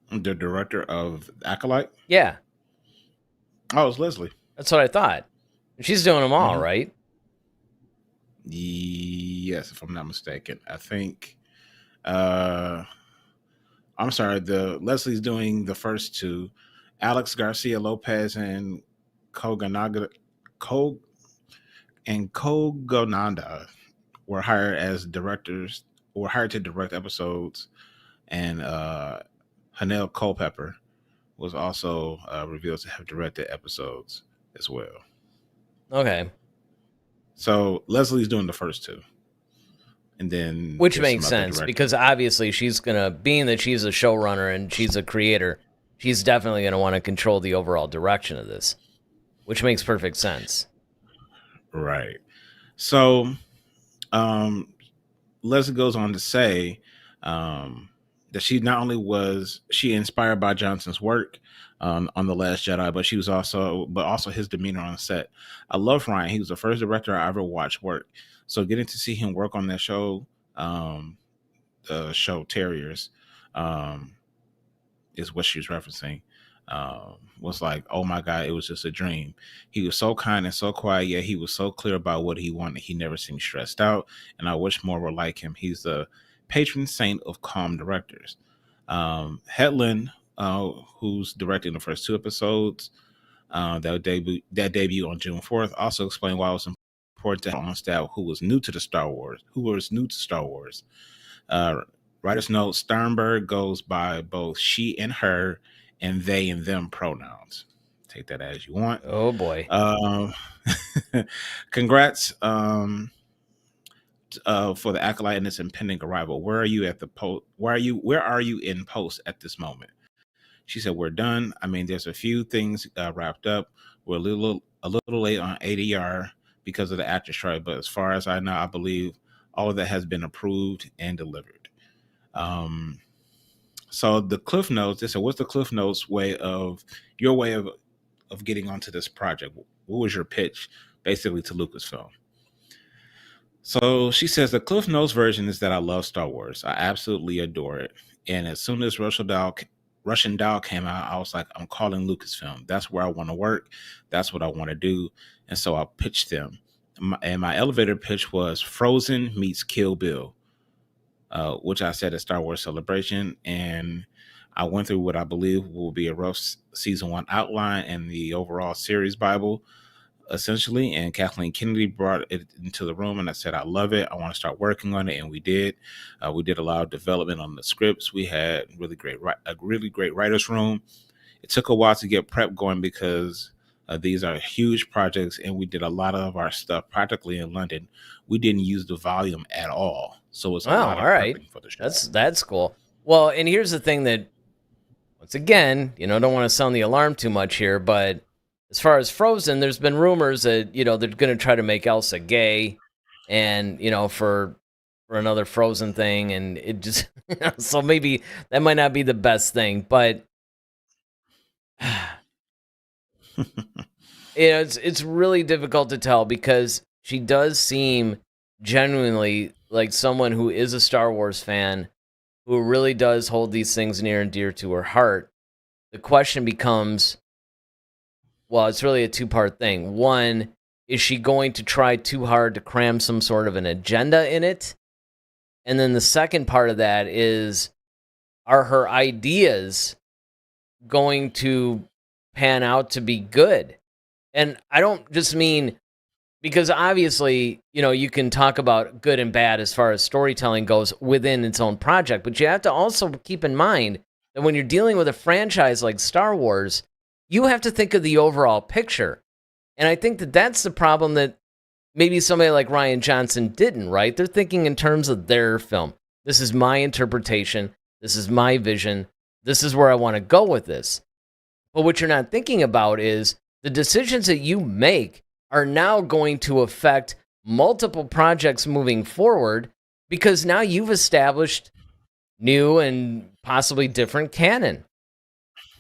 The director of Acolyte? Yeah. Oh, it's Leslie. That's what I thought. She's doing them all, right? Yes, if I'm not mistaken. I think I'm sorry, Leslie's doing the first two. Alex Garcia Lopez and Kogonada were hired as directors, were hired to direct episodes, and Hanel Culpepper was also revealed to have directed episodes as well. Okay. So Leslie's doing the first two. And then which makes sense because obviously she's gonna, being that she's a showrunner and she's a creator, she's definitely gonna want to control the overall direction of this, which makes perfect sense. Right. So Leslie goes on to say that she not only was she inspired by Johnson's work on The Last Jedi, but she was also his demeanor on set. I love Ryan. He was the first director I ever watched work. So getting to see him work on that show, the show Terriers, is what she was referencing, was like, oh my God, it was just a dream. He was so kind and so quiet, yet he was so clear about what he wanted. He never seemed stressed out, and I wish more were like him. He's the patron saint of calm directors. Headland, who's directing the first two episodes, that debut on June 4th, also explained why it was important to have on staff who was new to Star Wars. Writer's note: Sternberg goes by both she and her, and they and them pronouns. Take that as you want. Oh boy. Congrats for the Acolyte and its impending arrival. Where are you at the post? Where are you in post at this moment? She said, we're done. I mean, there's a few things wrapped up. We're a little late on ADR because of the actor strike, but as far as I know, I believe all of that has been approved and delivered. So the Cliff Notes, they said, what's the Cliff Notes your way of of getting onto this project? What was your pitch basically to Lucasfilm? So she says the Cliff Notes version is that I love Star Wars. I absolutely adore it. And as soon as Russian Doll came out, I was like, I'm calling Lucasfilm. That's where I want to work. That's what I want to do. And so I pitched them. And my elevator pitch was Frozen meets Kill Bill, which I said at Star Wars Celebration. And I went through what I believe will be a rough season 1 outline and the overall series Bible, essentially. And Kathleen Kennedy brought it into the room, and I said, I love it. I want to start working on it. And we did. We did a lot of development on the scripts. We had a really great writer's room. It took a while to get prep going because these are huge projects, and we did a lot of our stuff practically in London. We didn't use the volume at all. So it's a lot of prepping for the show. That's cool. Well, and here's the thing that, once again, don't want to sound the alarm too much here, but as far as Frozen, there's been rumors that, they're going to try to make Elsa gay and, for another Frozen thing. And it just, so maybe that might not be the best thing, but it's really difficult to tell because she does seem genuinely like someone who is a Star Wars fan who really does hold these things near and dear to her heart. The question becomes, well, it's really a two-part thing. One, is she going to try too hard to cram some sort of an agenda in it? And then the second part of that is, are her ideas going to pan out to be good? And I don't just mean, because obviously, you can talk about good and bad as far as storytelling goes within its own project, but you have to also keep in mind that when you're dealing with a franchise like Star Wars, you have to think of the overall picture. And I think that that's the problem that maybe somebody like Rian Johnson didn't, right? They're thinking in terms of their film. This is my interpretation. This is my vision. This is where I want to go with this. But what you're not thinking about is the decisions that you make are now going to affect multiple projects moving forward, because now you've established new and possibly different canon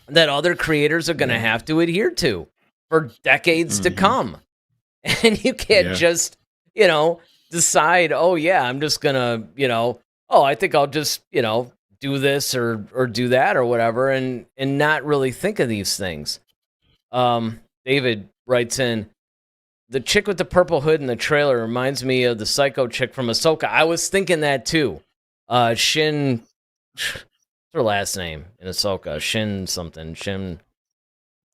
that other creators are going to have to adhere to for decades to come. And you can't just, decide, oh yeah, I'm just going to, I think I'll just, do this or do that or whatever, and not really think of these things. David writes in, the chick with the purple hood in the trailer reminds me of the psycho chick from Ahsoka. I was thinking that too. Shin, what's her last name in Ahsoka? Shin something. Shin.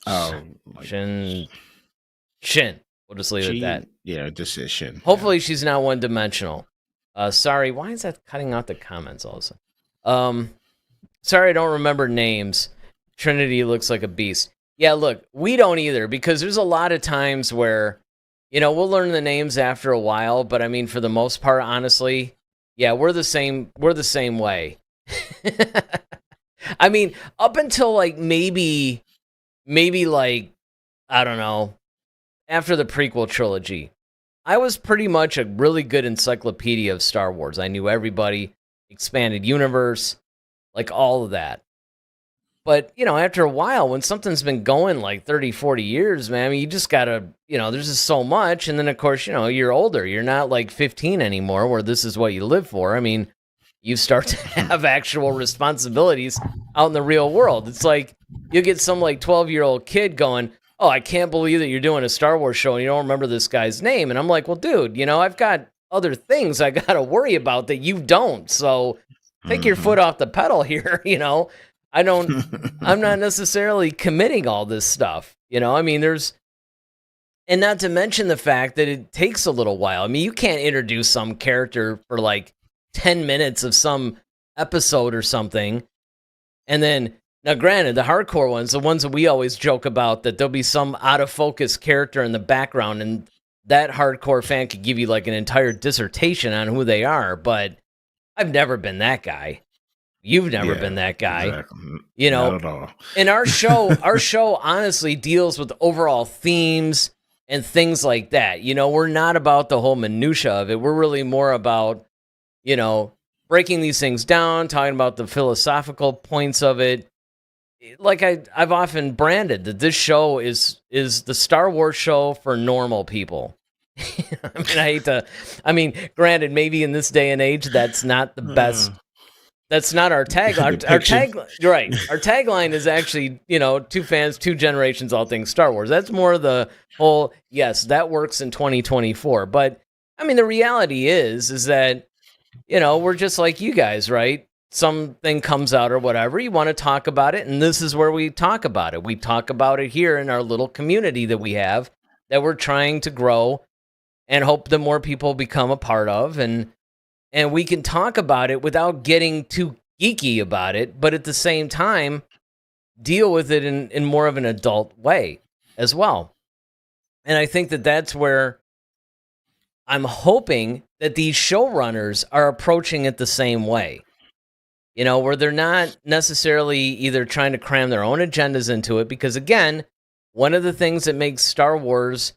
Oh, Shin. We'll just leave it at that. Yeah, just say Shin. Hopefully she's not one-dimensional. Sorry, why is that cutting out the comments also? Sorry, I don't remember names. Trinity looks like a beast. Yeah, look, we don't either, because there's a lot of times where, we'll learn the names after a while, but I mean, for the most part, honestly, yeah, we're the same way. I mean, up until like maybe like, I don't know, after the prequel trilogy, I was pretty much a really good encyclopedia of Star Wars. I knew everybody, expanded universe, like all of that. But, after a while, when something's been going like 30, 40 years, man, I mean, you just gotta, there's just so much. And then, of course, you're older. You're not like 15 anymore where this is what you live for. I mean, you start to have actual responsibilities out in the real world. It's like you get some like 12-year-old kid going, oh, I can't believe that you're doing a Star Wars show and you don't remember this guy's name. And I'm like, well, dude, I've got other things I got to worry about that you don't. So take your foot off the pedal here. I'm not necessarily committing all this stuff. I mean, and not to mention the fact that it takes a little while. I mean, you can't introduce some character for like 10 minutes of some episode or something. And then, now granted, the hardcore ones, the ones that we always joke about, that there'll be some out of focus character in the background, and that hardcore fan could give you like an entire dissertation on who they are, but I've never been that guy. You've never been that guy. Exactly. Not at all. And our show honestly deals with overall themes and things like that. We're not about the whole minutia of it. We're really more about, breaking these things down, talking about the philosophical points of it. like I've often branded that this show is the Star Wars show for normal people. I mean, I hate to. I mean, granted, maybe in this day and age, that's not the best. That's not our tagline. Our tagline, right? Our tagline is actually, two fans, two generations, all things Star Wars. That's more the whole. Yes, that works in 2024. But I mean, the reality is that we're just like you guys, right? Something comes out or whatever, you want to talk about it, and this is where we talk about it. We talk about it here in our little community that we have that we're trying to grow and hope that more people become a part of, and we can talk about it without getting too geeky about it, but at the same time deal with it in more of an adult way as well. And I think that that's where I'm hoping that these showrunners are approaching it the same way. Where they're not necessarily either trying to cram their own agendas into it, because again, one of the things that makes Star Wars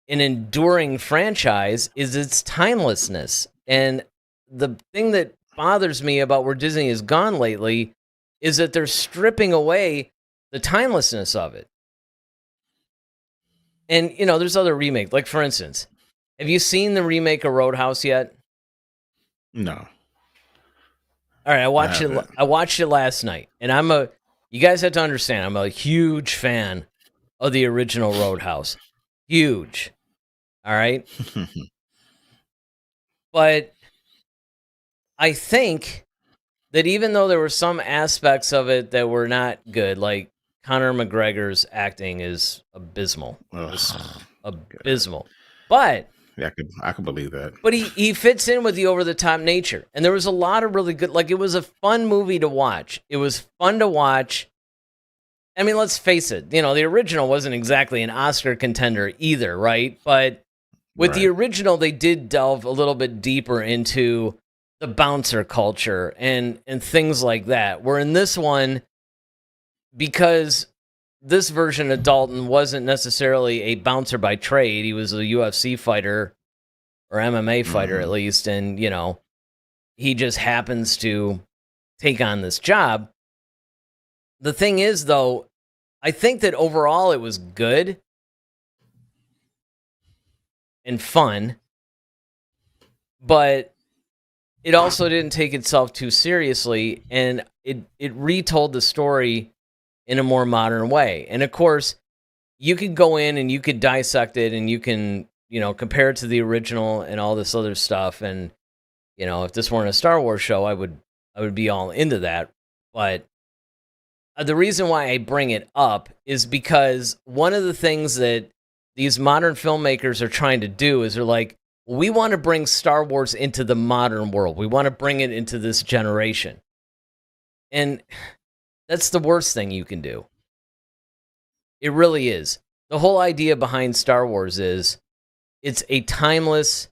an enduring franchise is its timelessness. And the thing that bothers me about where Disney has gone lately is that they're stripping away the timelessness of it. And, there's other remakes. Like, for instance, have you seen the remake of Roadhouse yet? No. All right, I watched it last night, and you guys have to understand, I'm a huge fan of the original Roadhouse. Huge. All right? But I think that even though there were some aspects of it that were not good, like Conor McGregor's acting is abysmal. Abysmal. But yeah, I could believe that. But he fits in with the over-the-top nature. And there was a lot of really good, like, it was a fun movie to watch. It was fun to watch. I mean, let's face it, the original wasn't exactly an Oscar contender either, right? But with the original, they did delve a little bit deeper into the bouncer culture and things like that. Where in this one, because this version of Dalton wasn't necessarily a bouncer by trade. He was a UFC fighter, or MMA fighter at least, and, he just happens to take on this job. The thing is, though, I think that overall it was good and fun, but it also didn't take itself too seriously, and it retold the story in a more modern way. And of course, you could go in and you could dissect it, and you can, compare it to the original and all this other stuff. And, if this weren't a Star Wars show, I would be all into that. But the reason why I bring it up is because one of the things that these modern filmmakers are trying to do is they're like, we want to bring Star Wars into the modern world. We want to bring it into this generation. And that's the worst thing you can do. It really is. The whole idea behind Star Wars is it's a timeless,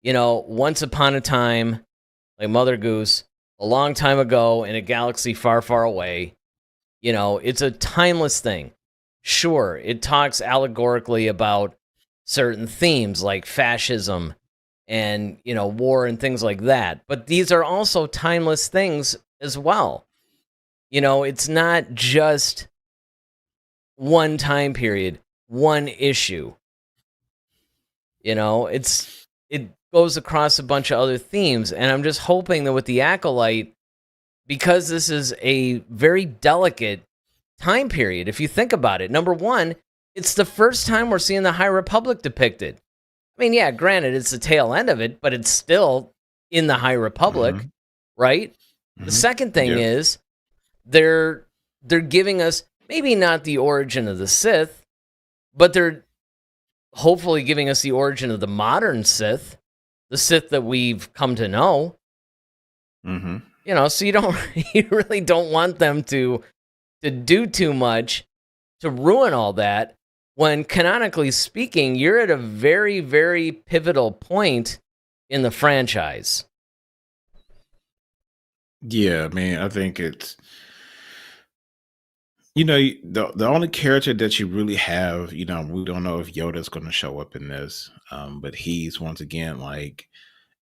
once upon a time, like Mother Goose, a long time ago in a galaxy far, far away. It's a timeless thing. Sure, it talks allegorically about certain themes like fascism and, war and things like that. But these are also timeless things as well. It's not just one time period, one issue. It goes across a bunch of other themes, and I'm just hoping that with the Acolyte, because this is a very delicate time period, if you think about it, number one, it's the first time we're seeing the High Republic depicted. I mean, yeah, granted, it's the tail end of it, but it's still in the High Republic, right? The second thing is they're giving us maybe not the origin of the Sith, but they're hopefully giving us the origin of the modern Sith, the Sith that we've come to know. So you really don't want them to do too much to ruin all that, when canonically speaking, you're at a very, very pivotal point in the franchise. Yeah, man, I think it's, the only character that you really have, we don't know if Yoda's going to show up in this, but he's once again like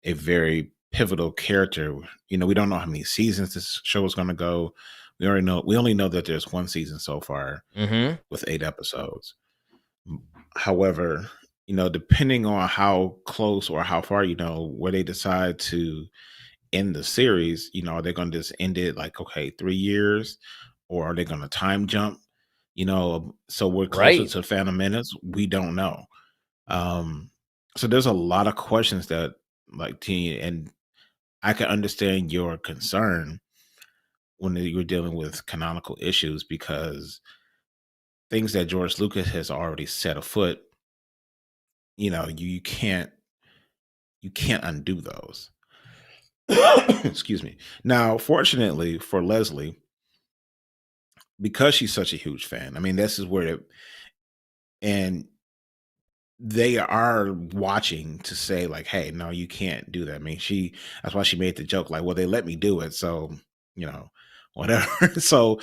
a very pivotal character. We don't know how many seasons this show is going to go. We only know that there's one season so far Mm-hmm. with 8 episodes. However, depending on how close or how far, where they decide to end the series, are they going to just end it like, okay, 3 years, or are they going to time jump? So we're closer Right. to Phantom Menace. We don't know. So there's a lot of questions that, like, and I can understand your concern when you're dealing with canonical issues, because things that George Lucas has already set afoot, you can't undo those. Excuse me. Now, fortunately for Leslie, because she's such a huge fan, I mean, this is where and they are watching to say, like, hey, no, you can't do that. I mean, that's why she made the joke, like, well, they let me do it, so whatever. So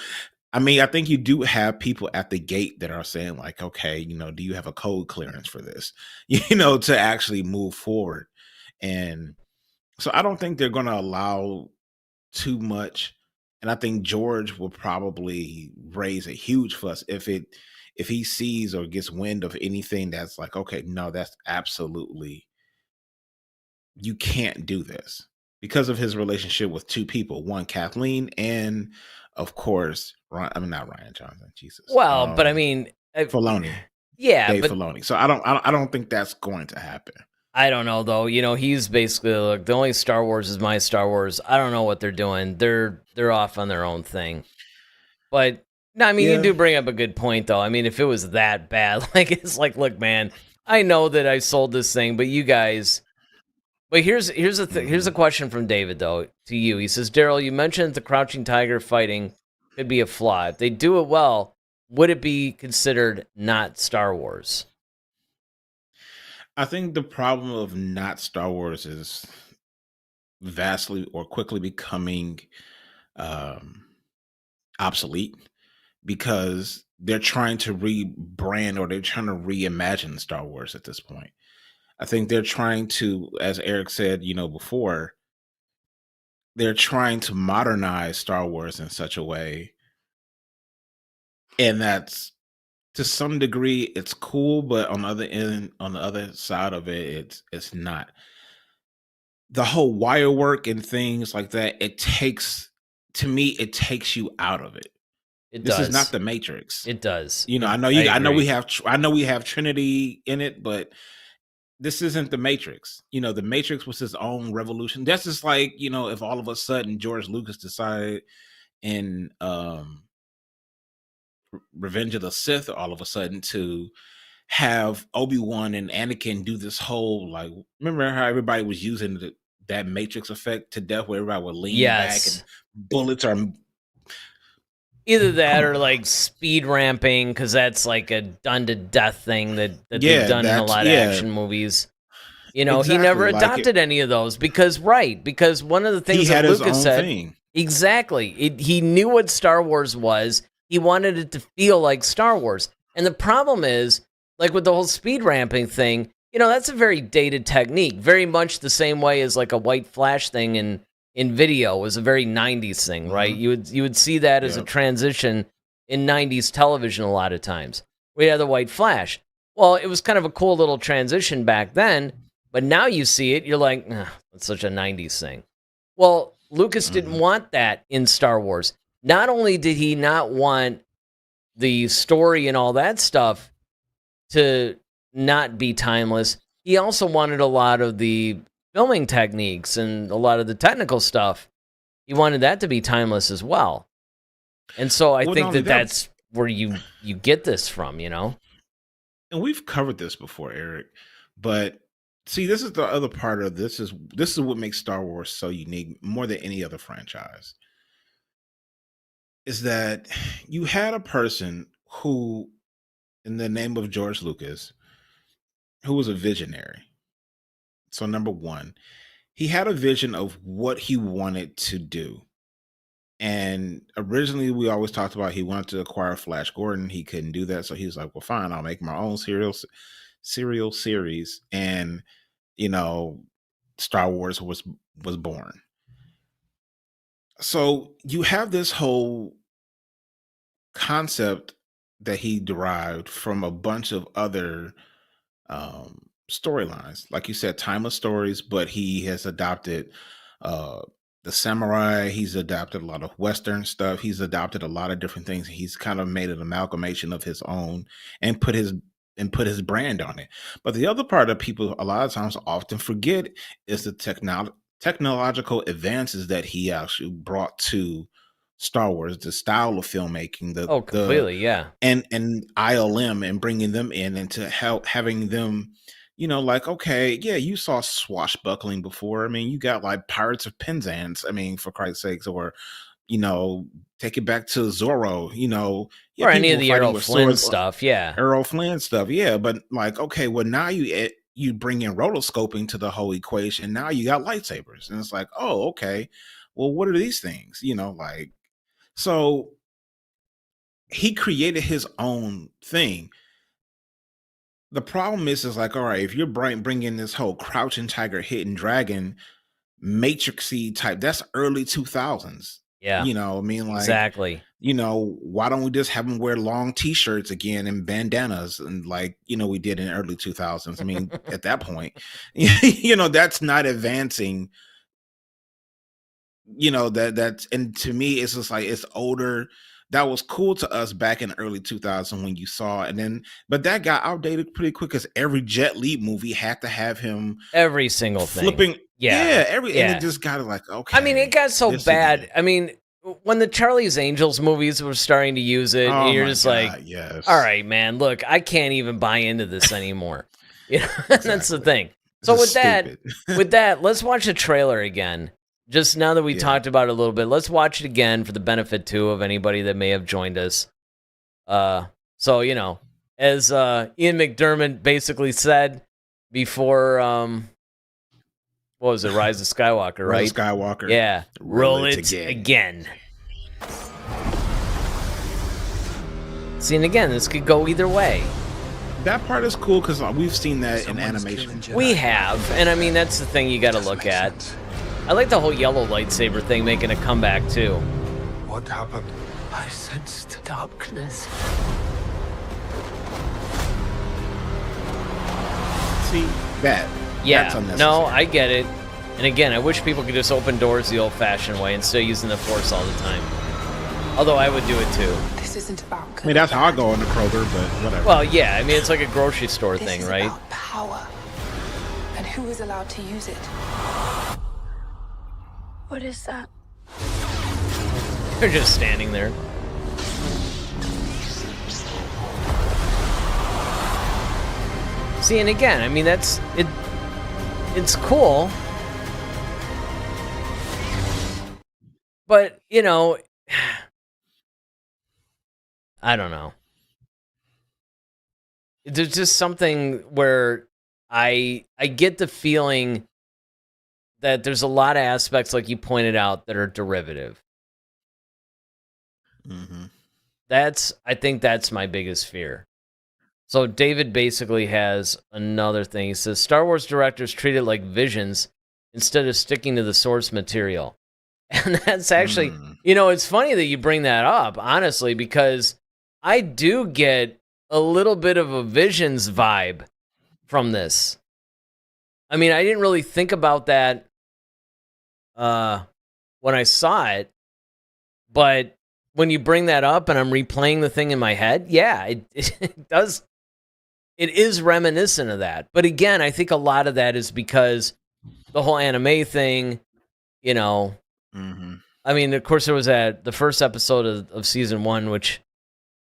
I mean, I think you do have people at the gate that are saying, like, okay, do you have a code clearance for this, to actually move forward? And so I don't think they're going to allow too much. And I think George will probably raise a huge fuss if he sees or gets wind of anything that's like, okay, no, that's absolutely, you can't do this, because of his relationship with two people, one Kathleen, and of course, not Ryan Johnson, Jesus, Well, but I mean, Filoni, yeah, Dave but Filoni. So I don't think that's going to happen. I don't know though. He's basically like, the only Star Wars is my Star Wars. I don't know what they're doing. They're off on their own thing. But no, I mean, you Yeah. do bring up a good point though. I mean, if it was that bad, like, it's like, look, man, I know that I sold this thing, but you guys. But here's a question from David though to you. He says, Daryl, you mentioned the Crouching Tiger fighting could be a flaw. If they do it well, would it be considered not Star Wars? I think the problem of not Star Wars is vastly or quickly becoming um, obsolete, because they're trying to rebrand, or they're trying to reimagine Star Wars at this point. I think they're trying to, as Eric said, before, they're trying to modernize Star Wars in such a way, and that's, to some degree, it's cool, but on the other side of it, it's not. The whole wire work and things like that, to me, it takes you out of it. It This does. is not the Matrix. It does. I know I I know agree. we have Trinity in it, but this isn't the Matrix. The Matrix was his own revolution. That's just like, if all of a sudden George Lucas decided in Revenge of the Sith, all of a sudden, to have Obi-Wan and Anakin do this whole, like, remember how everybody was using that Matrix effect to death, where everybody would lean back and bullets are either that or like speed ramping, because that's like a done to death thing that they've done in a lot of action movies. He never Exactly, adopted any of those because one of the things he that had his Lucas own said, thing. exactly, he knew what Star Wars was. He wanted it to feel like Star Wars. And the problem is, like with the whole speed ramping thing, that's a very dated technique, very much the same way as like a white flash thing in video was a very 90s thing, right? Mhm. You would see that as a Yep. transition in 90s television a lot of times. We had the white flash. Well, it was kind of a cool little transition back then, but now you see it, you're like, that's such a 90s thing. Well, Lucas didn't want that in Star Wars. Not only did he not want the story and all that stuff to not be timeless, he also wanted a lot of the filming techniques and a lot of the technical stuff. He wanted that to be timeless as well. And so I Well, think not only that, that's where you get this from, and we've covered this before, Eric, but see, this is the other part of this is what makes Star Wars so unique more than any other franchise, is that you had a person who, in the name of George Lucas, who was a visionary. So number one, he had a vision of what he wanted to do. And originally, we always talked about he wanted to acquire Flash Gordon. He couldn't do that, so he was like, "Well, fine, I'll make my own serial series." And Star Wars was born. So you have this whole concept that he derived from a bunch of other storylines. Like you said, timeless stories, but he has adopted uh, the samurai. He's adopted a lot of Western stuff. He's adopted a lot of different things. He's kind of made an amalgamation of his own and put his brand on it. But the other part that people a lot of times often forget is the technological advances that he actually brought to Star Wars, the style of filmmaking, Oh, completely, yeah. and ILM, and bringing them in and to help having them, like, okay, yeah, you saw swashbuckling before. I mean, you got like Pirates of Penzance. I mean, for Christ's sakes, or you know, take it back to Zorro. Yeah, Or any people of were the fighting Errol with Flynn swords, stuff, yeah. Errol Flynn stuff. Yeah, but like, okay, well now you bring in rotoscoping to the whole equation. Now you got lightsabers, and it's like, oh, okay, well, what are these things? Like so he created his own thing. The problem is like, all right, if you're bringing this whole crouching tiger, hidden dragon, matrixy type, that's early 2000s. Yeah, I mean, like, exactly. why don't we just have them wear long t-shirts again and bandanas and like, we did in early 2000s. I mean, at that point, that's not advancing. That's, and to me it's just like, it's older. That was cool to us back in early 2000 when you saw it, and then but that got outdated pretty quick because every Jet Li movie had to have him Every single thing. flipping. Yeah, and yeah. it just got like, okay. I mean, it got so this bad. again. I mean, when the Charlie's Angels movies were starting to use it, Oh and you're my just God, like, yes. all right, man, look, I can't even buy into this anymore. That's the Exactly. thing. This So is with that, let's watch the trailer again. Just now that we Yeah. talked about it a little bit, let's watch it again for the benefit too of anybody that may have joined us. So as Ian McDermott basically said before, what was it, Rise of Skywalker, right? Rise of Skywalker. Yeah, roll it again. again. See, and again, this could go either way. That part is cool because we've seen that in Someone's animation. killing Jedi. We have, and I mean, that's the thing you got to Doesn't look make at. sense. I like the whole yellow lightsaber thing making a comeback too. What happened? I sensed darkness. See that? Yeah, That's unnecessary. no, I get it. And again, I wish people could just open doors the old-fashioned way instead of using the Force all the time. Although I would do it too. This isn't about I mean, that's how I go into Kroger, but whatever. Well, yeah, I mean, it's like a grocery store This thing, is right? about power and who is allowed to use it. What is that? They're just standing there. See, and again, I mean, that's it. It's cool, but I don't know. There's just something where I get the feeling that there's a lot of aspects, like you pointed out, that are derivative. Mm-hmm. I think that's my biggest fear. So David basically has another thing. He says Star Wars directors treat it like visions instead of sticking to the source material. And that's actually, it's funny that you bring that up, honestly, because I do get a little bit of a Visions vibe from this. I mean, I didn't really think about that when I saw it, but when you bring that up and I'm replaying the thing in my head, yeah, it does. It is reminiscent of that. But again, I think a lot of that is because the whole anime thing, Mm-hmm. I mean, of course, there was the first episode of season 1, which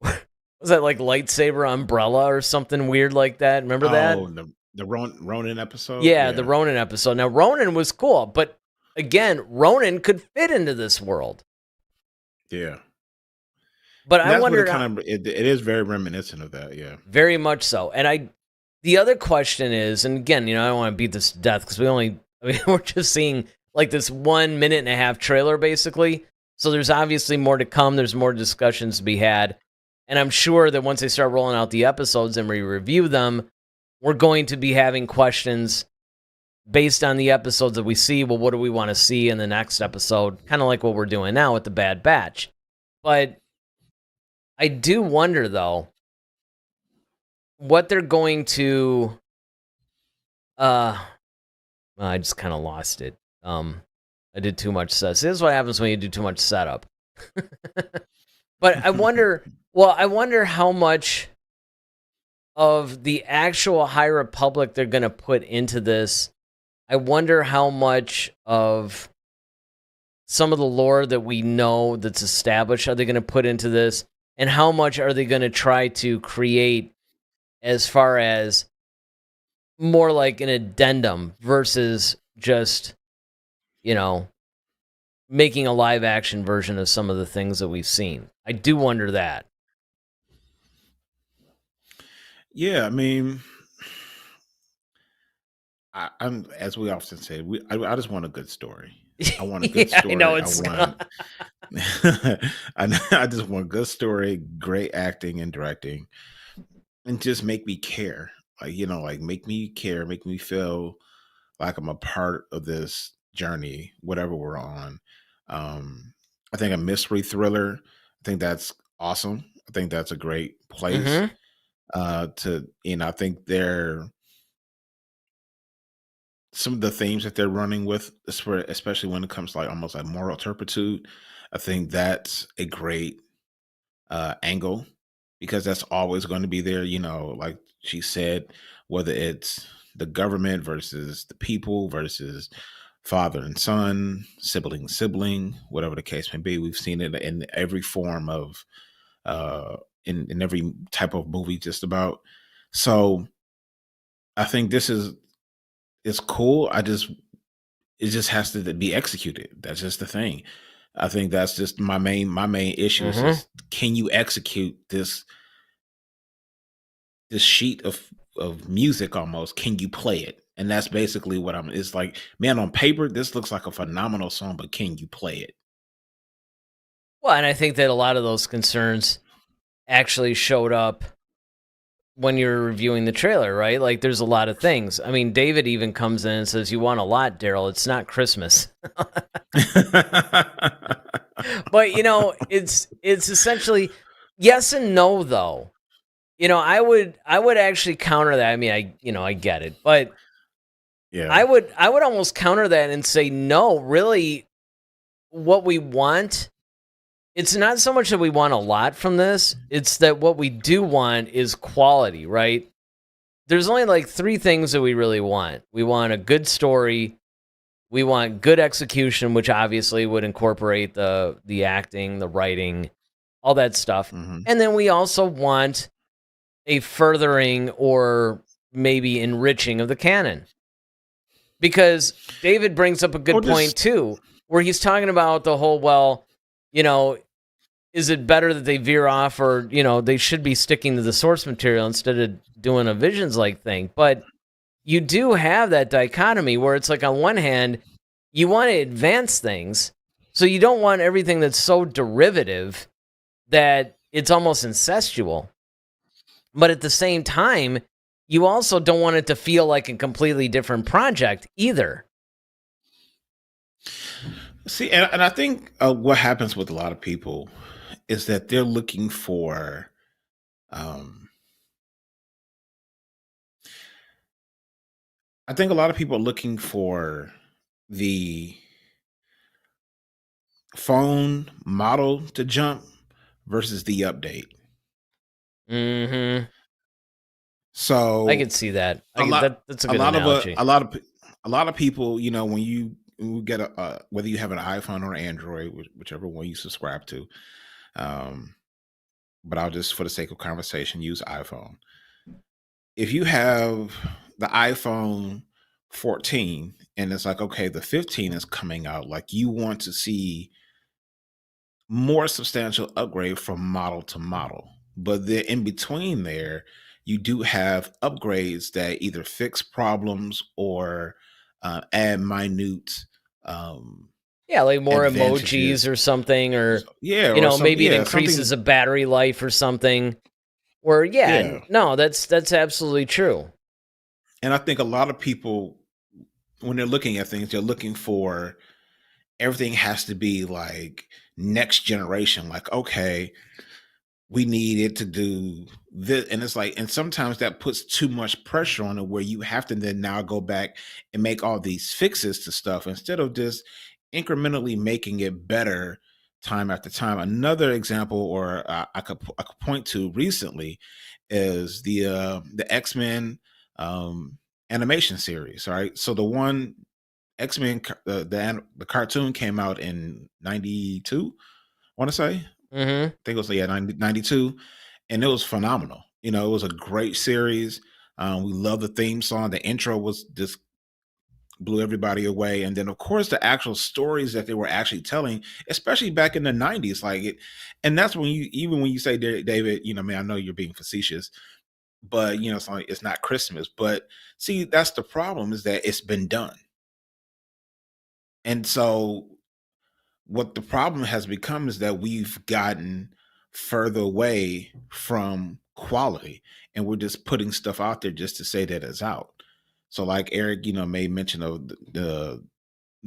was that like lightsaber umbrella or something weird like that. Remember that? Oh, the Ronin episode? Yeah, the Ronin episode. Now, Ronin was cool, but again, Ronin could fit into this world. Yeah. But And I that's what wondered, it is very reminiscent of that, yeah. very much so. And the other question is, and again, I don't want to beat this to death because we're just seeing like this 1 minute and a half trailer basically. So there's obviously more to come. There's more discussions to be had. And I'm sure that once they start rolling out the episodes and we review them, we're going to be having questions based on the episodes that we see. Well, what do we want to see in the next episode? Kind of like what we're doing now with the Bad Batch. But I do wonder though what they're going to. I just kind of lost it. I did too much setup. This is what happens when you do too much setup. But I wonder. Well, I wonder how much of the actual High Republic they're going to put into this. I wonder how much of some of the lore that we know that's established are they going to put into this, and how much are they going to try to create as far as more like an addendum versus just, you know, making a live action version of some of the things that we've seen. I do wonder that. Yeah, I mean, I'm as we often say, I just want a good story. I want a good Yeah, I story. know I it's want I just want a good story, great acting and directing, and just make me care. Like, like make me care, make me feel like I'm a part of this journey, whatever we're on. I think a mystery thriller, I think that's awesome. I think that's a great place Mm-hmm. I think they're some of the themes that they're running with, especially when it comes to like almost like moral turpitude. I think that's a great angle because that's always going to be there. Like she said, whether it's the government versus the people versus father and son, sibling, whatever the case may be. We've seen it in every form of in every type of movie, just about. So I think this is cool. It just has to be executed. That's just the thing. I think that's just my main issue is Mm-hmm. just, can you execute this sheet of music almost? Can you play it? And that's basically what it's like, man, on paper, this looks like a phenomenal song, but can you play it? Well, and I think that a lot of those concerns actually showed up when you're reviewing the trailer, right? Like, there's a lot of things. I mean, David even comes in and says, "You want a lot, Daryl. It's not Christmas." But it's essentially yes and no, though. I would actually counter that. I mean, I get it, but Yeah. I would almost counter that and say no. Really, what we want. It's not so much that we want a lot from this. It's that what we do want is quality, right? There's only like three things that we really want. We want a good story. We want good execution, which obviously would incorporate the acting, the writing, all that stuff. Hmm. And then we also want a furthering or maybe enriching of the canon. Because David brings up a Or good point just too, where he's talking about the whole, well, you know, is it better that they veer off, or they should be sticking to the source material instead of doing a Visions like thing? But you do have that dichotomy where it's like, on one hand, you want to advance things, so you don't want everything that's so derivative that it's almost incestual. But at the same time, you also don't want it to feel like a completely different project either. see, and I think what happens with a lot of people is that they're looking for um I think a lot of people are looking for the phone model to jump versus the update. Mm-hmm. I So could see that. a lot That's a a good lot of analogy. a lot of people, when you get whether you have an iPhone or Android, whichever one you subscribe to, um but I'll just, for the sake of conversation, use iPhone. If you have the iPhone 14 and it's like, okay, the 15 is coming out, like you want to see more substantial upgrade from model to model. But then in between there, you do have upgrades that either fix problems or add minute um, Yeah, like more emojis advantages. or something, or Yeah, or maybe it increases something. a battery life or something. Or Yeah, no, that's absolutely true. and I think a lot of people, when they're looking at things, they're looking for everything has to be like next generation. Like, okay, we need it to do this, and it's like, and sometimes that puts too much pressure on it, where you have to then now go back and make all these fixes to stuff instead of just incrementally making it better time after time. Another example, or I could point to recently, is the X-Men animation series. All right, so the one X-Men the cartoon came out in 92, I want to say. Mm-hmm. I think it was, yeah, 92, and it was phenomenal. You know, it was a great series. We love the theme song. The intro was just blew everybody away, and then of course the actual stories that they were actually telling, especially back in the 90s, like it. And that's when you, even when you say, David, you know, man, I know you're being facetious, but you know, it's like, it's not Christmas. But see, that's the problem, is that it's been done, and so what the problem has become is that we've gotten further away from quality, and we're just putting stuff out there just to say that it's out. So like Eric, you know, made mention of the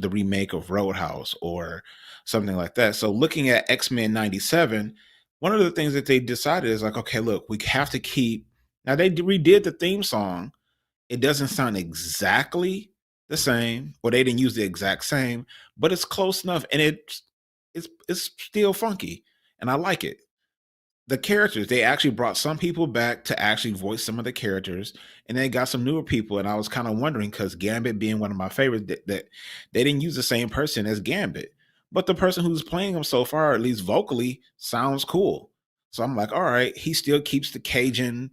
remake of Roadhouse or something like that. So looking at X-Men 97, one of the things that they decided is like, okay, look, we have to keep, now they redid the theme song. It doesn't sound exactly the same, or they didn't use the exact same, but it's close enough, and it's still funky, and I like it. The characters, they actually brought some people back to actually voice some of the characters, and they got some newer people. And I was kind of wondering, because Gambit being one of my favorites, that they didn't use the same person as Gambit, but the person who's playing him so far, at least vocally, sounds cool. So I'm like, all right, he still keeps the Cajun,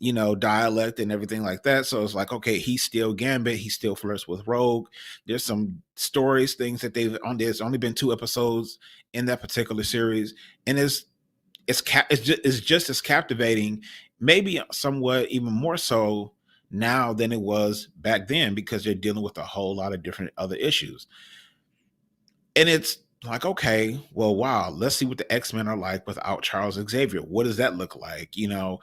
you know, dialect and everything like that. So it's like, okay, he's still Gambit. He still flirts with Rogue. There's some stories, things that they've on. There's only been 2 episodes in that particular series, and it's just as captivating, maybe somewhat even more so now than it was back then, because they're dealing with a whole lot of different other issues. And it's like, okay, well, wow, let's see what the X-Men are like without Charles Xavier. What does that look like? You know,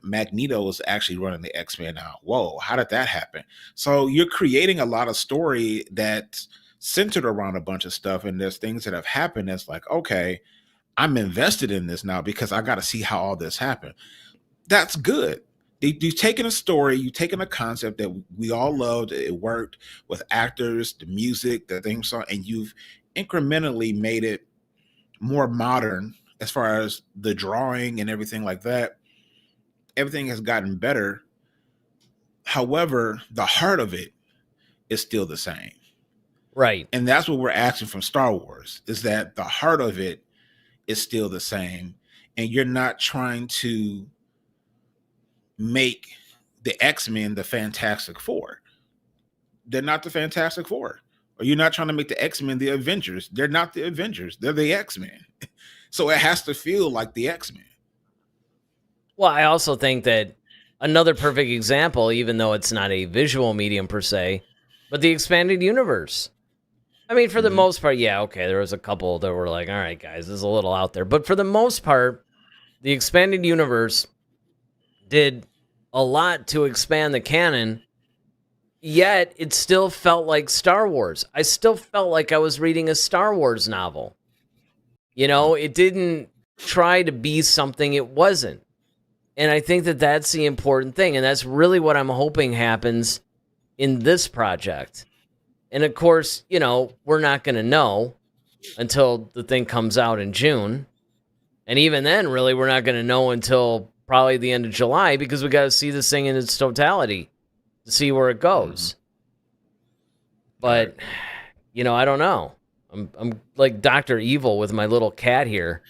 Magneto is actually running the X-Men now. Whoa, how did that happen? So you're creating a lot of story that's centered around a bunch of stuff, and there's things that have happened that's like, okay, I'm invested in this now because I got to see how all this happened. That's good. You've taken a story, you've taken a concept that we all loved, it worked with actors, the music, the theme song, and you've incrementally made it more modern as far as the drawing and everything like that. Everything has gotten better. However, the heart of it is still the same. Right. And that's what we're asking from Star Wars, is that the heart of it is still the same, and you're not trying to make the X-Men the Fantastic Four. They're not the Fantastic Four. Or you're not trying to make the X-Men the Avengers. They're not the Avengers. They're the X-Men. So it has to feel like the X-Men. Well, I also think that another perfect example, even though it's not a visual medium per se, but the expanded universe. I mean, for the most part, yeah, okay, there was a couple that were like, all right, guys, this is a little out there. But for the most part, the expanded universe did a lot to expand the canon, yet it still felt like Star Wars. I still felt like I was reading a Star Wars novel. You know, it didn't try to be something it wasn't. And I think that that's the important thing, and that's really what I'm hoping happens in this project. And of course, you know, we're not going to know until the thing comes out in June. And even then, really, we're not going to know until probably the end of July, because we got to see this thing in its totality to see where it goes. But, you know, I don't know. I'm like Dr. Evil with my little cat here.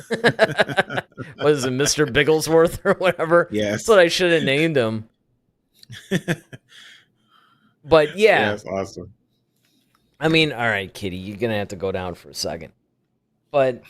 What is it, Mr. Bigglesworth or whatever? Yes. That's what I should have named him. But yeah. That's awesome. I mean, all right, Kitty, you're going to have to go down for a second. But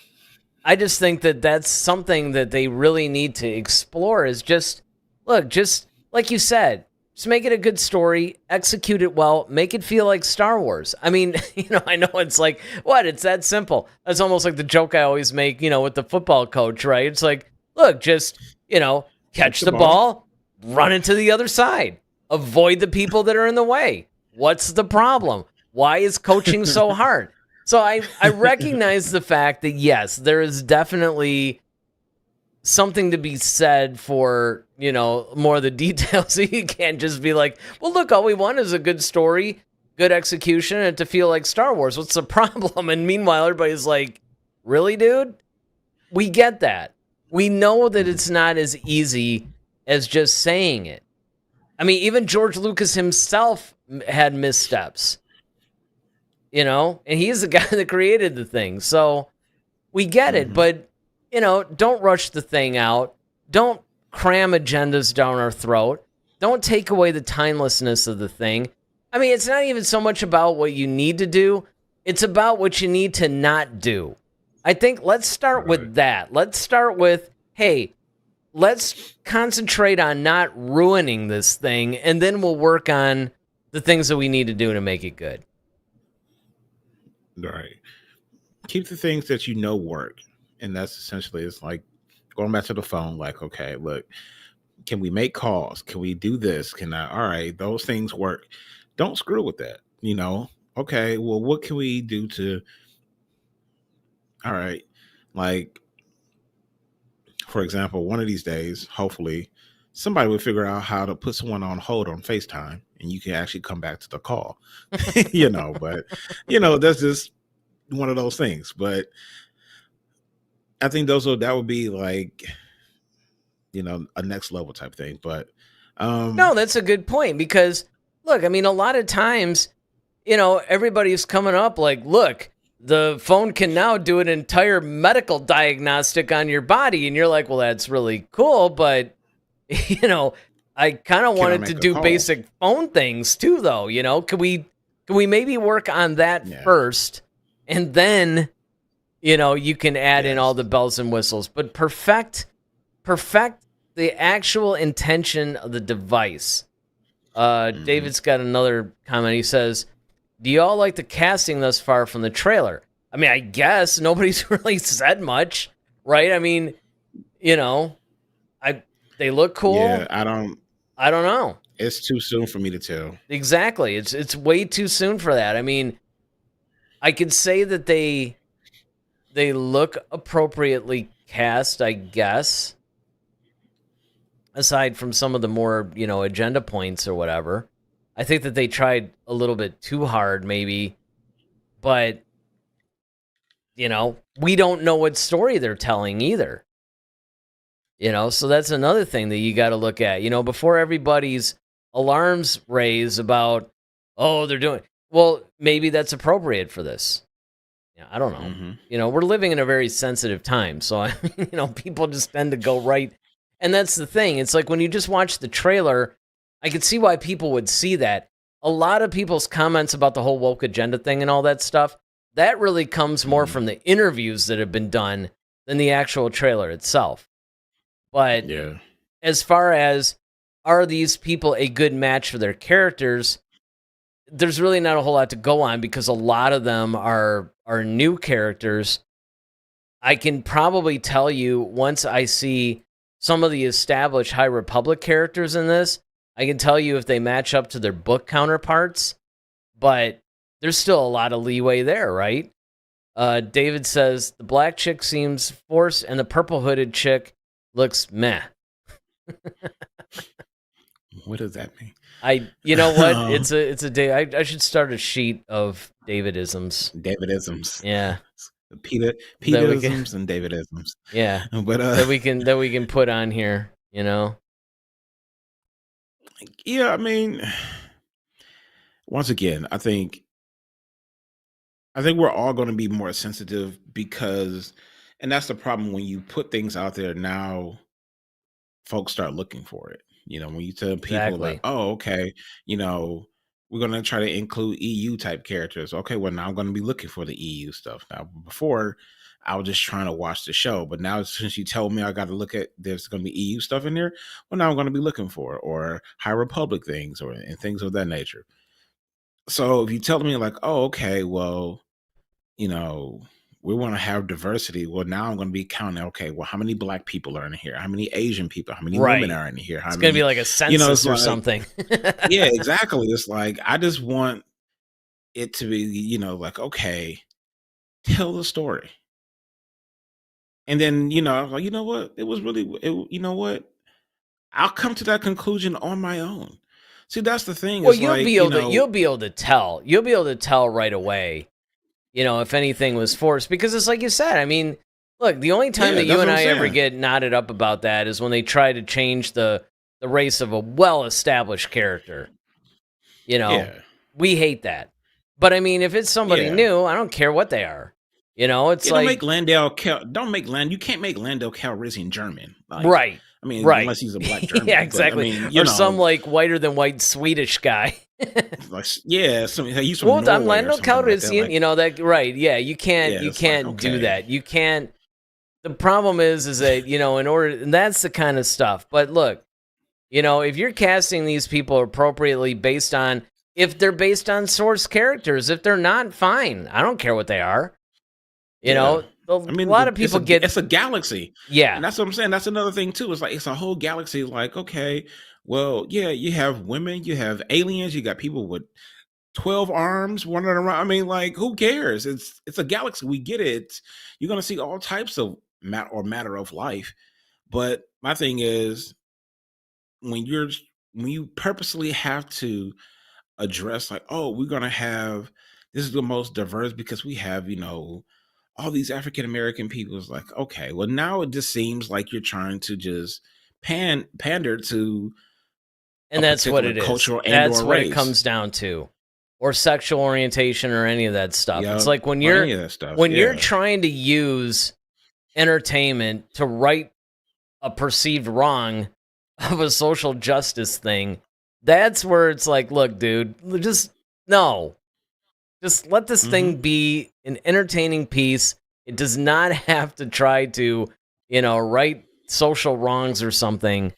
I just think that that's something that they really need to explore, is just, look, just like you said, just make it a good story, execute it well, make it feel like Star Wars. I mean, you know, I know it's like, what? It's that simple. That's almost like the joke I always make, you know, with the football coach, right? It's like, look, just, you know, catch the ball, run into the other side, avoid the people that are in the way. What's the problem? Why is coaching so hard? So I recognize the fact that, yes, there is definitely something to be said for, more of the details. You can't just be like, well, look, all we want is a good story, good execution, and to feel like Star Wars. What's the problem? And meanwhile, everybody's like, really, dude? We get that. We know that it's not as easy as just saying it. I mean, even George Lucas himself had missteps, and he's the guy that created the thing. So we get it, but, don't rush the thing out. Don't cram agendas down our throat. Don't take away the timelessness of the thing. I mean, it's not even so much about what you need to do. It's about what you need to not do. I think let's start with that. Let's start with, hey, let's concentrate on not ruining this thing, and then we'll work on the things that we need to do to make it good. Right. Keep the things that work. And that's essentially, it's like going back to the phone, like, okay, look, can we make calls? Can we do this? All right, those things work. Don't screw with that, Okay, well, what can we do to, all right, like, for example, one of these days, hopefully, somebody will figure out how to put someone on hold on FaceTime and you can actually come back to the call, but, that's just one of those things. But I think that would be like, a next level type thing. But no, that's a good point, because look, I mean, a lot of times, everybody's coming up like, look, the phone can now do an entire medical diagnostic on your body. And you're like, well, that's really cool. But, I kind of wanted to do basic phone things too, though. Can we maybe work on that first? And then, you can add in all the bells and whistles, but perfect the actual intention of the device. David's got another comment. He says, do y'all like the casting thus far from the trailer? I mean, I guess nobody's really said much, right? I mean, they look cool. Yeah, I don't know. It's too soon for me to tell. Exactly. It's way too soon for that. I mean, I could say that they look appropriately cast, I guess, aside from some of the more, agenda points or whatever. I think that they tried a little bit too hard, maybe, but, we don't know what story they're telling either. So that's another thing that you got to look at, before everybody's alarms raise about, oh, they're doing, well, maybe that's appropriate for this. Yeah, I don't know. Mm-hmm. We're living in a very sensitive time. So, people just tend to go right. And that's the thing. It's like when you just watch the trailer, I could see why people would see that. A lot of people's comments about the whole woke agenda thing and all that stuff, that really comes more from the interviews that have been done than the actual trailer itself. But as far as, are these people a good match for their characters, there's really not a whole lot to go on, because a lot of them are new characters. I can probably tell you, once I see some of the established High Republic characters in this, I can tell you if they match up to their book counterparts, but there's still a lot of leeway there, right? David says, the black chick seems forced and the purple hooded chick looks meh. What does that mean? You know what? It's a day. I should start a sheet of Davidisms. Davidisms. Yeah. Peterisms and Davidisms. Yeah. But that we can put on here, Yeah, I mean, once again, I think we're all going to be more sensitive because, and that's the problem when you put things out there now, folks start looking for it. When you tell people like, oh, okay, we're going to try to include EU type characters. Okay, well, now I'm going to be looking for the EU stuff. Now, before, I was just trying to watch the show. But now, since you tell me I got to look at, there's going to be EU stuff in there, well, now I'm going to be looking for, or High Republic things, and things of that nature. So if you tell me like, oh, okay, well, we want to have diversity. Well, now I'm going to be counting. Okay, well, how many black people are in here? How many Asian people? How many women are in here? It's going to be like a census or something. Yeah, exactly. It's like, I just want it to be, like, okay, tell the story. And then, I was like, you know what? It was really, you know what? I'll come to that conclusion on my own. See, that's the thing. Well, Is like, you'll be able to tell. You'll be able to tell right away, if anything was forced, because it's like you said. I mean, look, the only time yeah, that you that's and what I'm I ever saying. get knotted up about that is when they try to change the race of a well-established character. Yeah, We hate that. But I mean, if it's somebody yeah. new, I don't care what they are. It's Yeah, don't like make Landau Cal. Don't make Land. You can't make Landau Calrissian German. Like, right, I mean, right. unless he's a black Yeah, German. But I exactly. mean, Or some like whiter than white Swedish guy. like, yeah, he's from Well, I'm Norway or Lando something like that. Calrissian, Like, that right? Yeah, you yeah, you it's like, can't do okay, that. You can't. The problem is that in order, and that's the kind of stuff. But look, if you're casting these people appropriately if they're based on source characters, if they're not, fine. I don't care what they are. yeah. A I mean, lot of people it's a galaxy. yeah. And that's what I'm saying. That's another thing too. It's like it's a whole galaxy. Like, okay, well, yeah, you have women, you have aliens, you got people with 12 arms wandering around. I mean, like, who cares? It's a galaxy. We get it. You're gonna see all types of matter of life. But my thing is, when you purposely have to address like, oh, we're gonna have this is the most diverse because we have, all these African American people. Is like, okay, well, now it just seems like you're trying to just pander to a And that's what particular it is. cultural and That's or what race. it comes down to. Or sexual orientation or any of that stuff. Yeah, It's like when or any of that stuff. you're Yeah. trying to use entertainment to right a perceived wrong of a social justice thing, that's where it's like, look, dude, just no. Just let this thing be an entertaining piece. It does not have to try to, right social wrongs or something.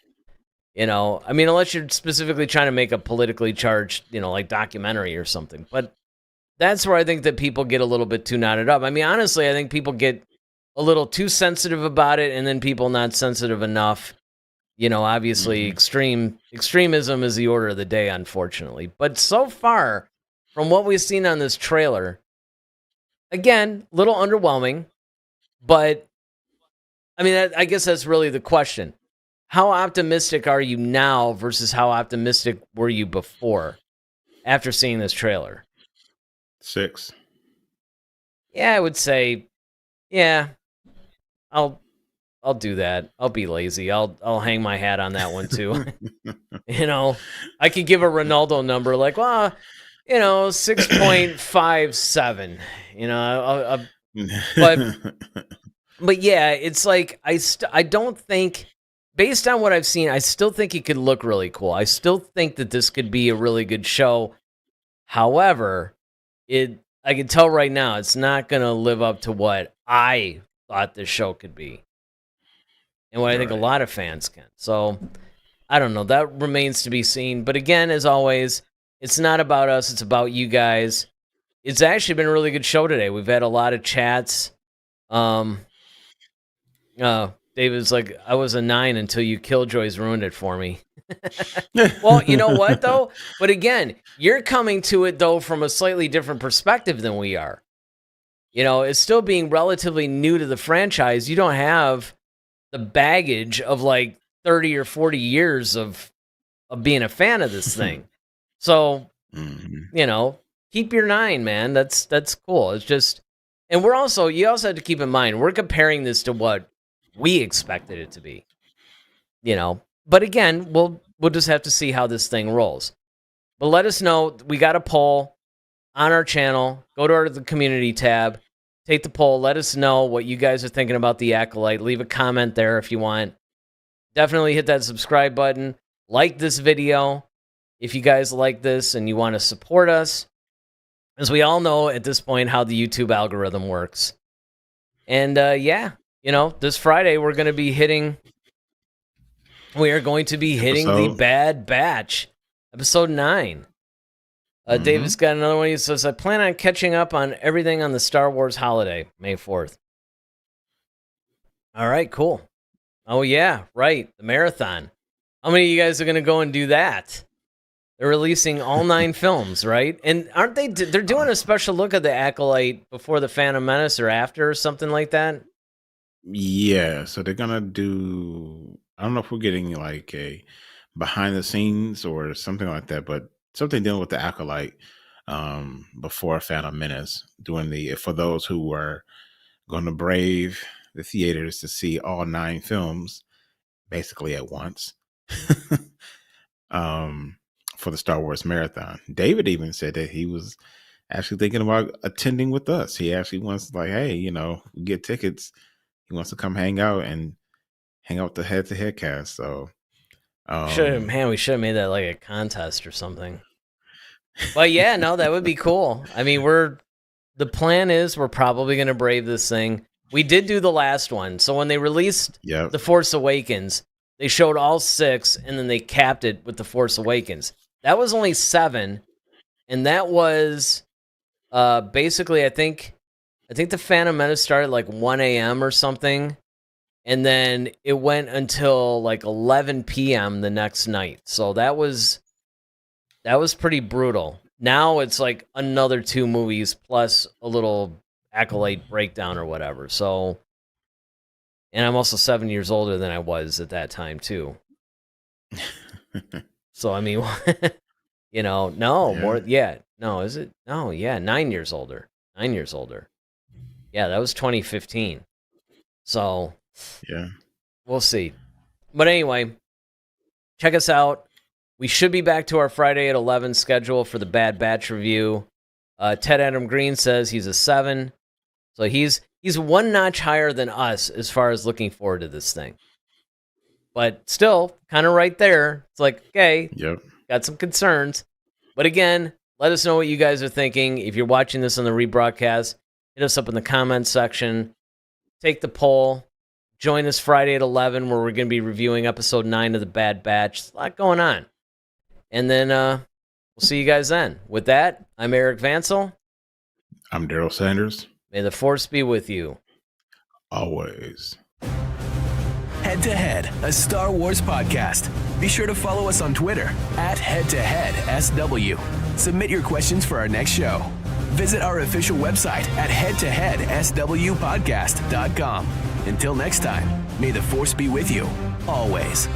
I mean, unless you're specifically trying to make a politically charged, like documentary or something. But that's where I think that people get a little bit too knotted up. I mean, honestly, I think people get a little too sensitive about it, and then people not sensitive enough. Obviously, extremism is the order of the day, unfortunately. But so far, from what we've seen on this trailer, again, a little underwhelming. But I mean, I guess that's really the question. How optimistic are you now versus how optimistic were you before after seeing this trailer? 6. Yeah, I would say, yeah, I'll do that. I'll be lazy. I'll hang my hat on that one too. I could give a Ronaldo number like, well, 6.57. But yeah, it's like I don't think, based on what I've seen, I still think it could look really cool. I still think that this could be a really good show. However, I can tell right now it's not going to live up to what I thought this show could be. And what I think a lot of fans can. So, I don't know. That remains to be seen. But again, as always, it's not about us. It's about you guys. It's actually been a really good show today. We've had a lot of chats. David's like, I was a 9 until you Killjoys ruined it for me. Well, you know what, though? But again, you're coming to it, though, from a slightly different perspective than we are. It's still being relatively new to the franchise. You don't have the baggage of like 30 or 40 years of being a fan of this thing. So, keep your 9, man. That's cool. It's just, and you also have to keep in mind, we're comparing this to what we expected it to be. But again, we'll just have to see how this thing rolls. But let us know. We got a poll on our channel. Go to the community tab. Take the poll. Let us know what you guys are thinking about the Acolyte. Leave a comment there if you want. Definitely hit that subscribe button. Like this video if you guys like this and you want to support us. As we all know at this point how the YouTube algorithm works. And this Friday we are going to be hitting the Bad Batch, episode 9. David's got another one. He says, I plan on catching up on everything on the Star Wars holiday, May 4th. All right, cool. Oh, yeah, right. The marathon. How many of you guys are going to go and do that? They're releasing all 9 films, right? And aren't they? They're doing a special look at the Acolyte before the Phantom Menace or after or something like that? Yeah, so they're gonna do. I don't know if we're getting like a behind the scenes or something like that, but something dealing with the Acolyte before Phantom Menace, doing the for those who were going to brave the theaters to see all 9 films basically at once. um, for the Star Wars marathon. David even said that he was actually thinking about attending with us. He actually wants like, hey, we get tickets. He wants to come hang out and hang out with the head to head cast. So We should have made that like a contest or something. But yeah, no, that would be cool. I mean, the plan is we're probably going to brave this thing. We did do the last one. So when they released The Force Awakens, they showed all 6 and then they capped it with The Force Awakens. That was only 7, and that was basically I think the Phantom Menace started like 1 a.m. or something, and then it went until like 11 p.m. the next night. So that was pretty brutal. Now it's like another 2 movies plus a little Acolyte breakdown or whatever. So, and I'm also 7 years older than I was at that time too. So I mean, more. Yeah, no, is it? No, yeah, 9 years older. 9 years older. Yeah, that was 2015. So, yeah, we'll see. But anyway, check us out. We should be back to our Friday at 11 schedule for the Bad Batch review. Ted Adam Green says he's a 7. So he's 1 notch higher than us as far as looking forward to this thing. But still, kind of right there. It's like, okay, got some concerns. But again, let us know what you guys are thinking. If you're watching this on the rebroadcast, hit us up in the comments section. Take the poll. Join us Friday at 11 where we're going to be reviewing episode 9 of the Bad Batch. There's a lot going on. And then we'll see you guys then. With that, I'm Eric Vansel. I'm Daryl Sanders. May the Force be with you. Always. Head to Head, a Star Wars podcast. Be sure to follow us on Twitter @HeadToHeadSW. Submit your questions for our next show. Visit our official website at headtoheadswpodcast.com. Until next time, may the Force be with you, always.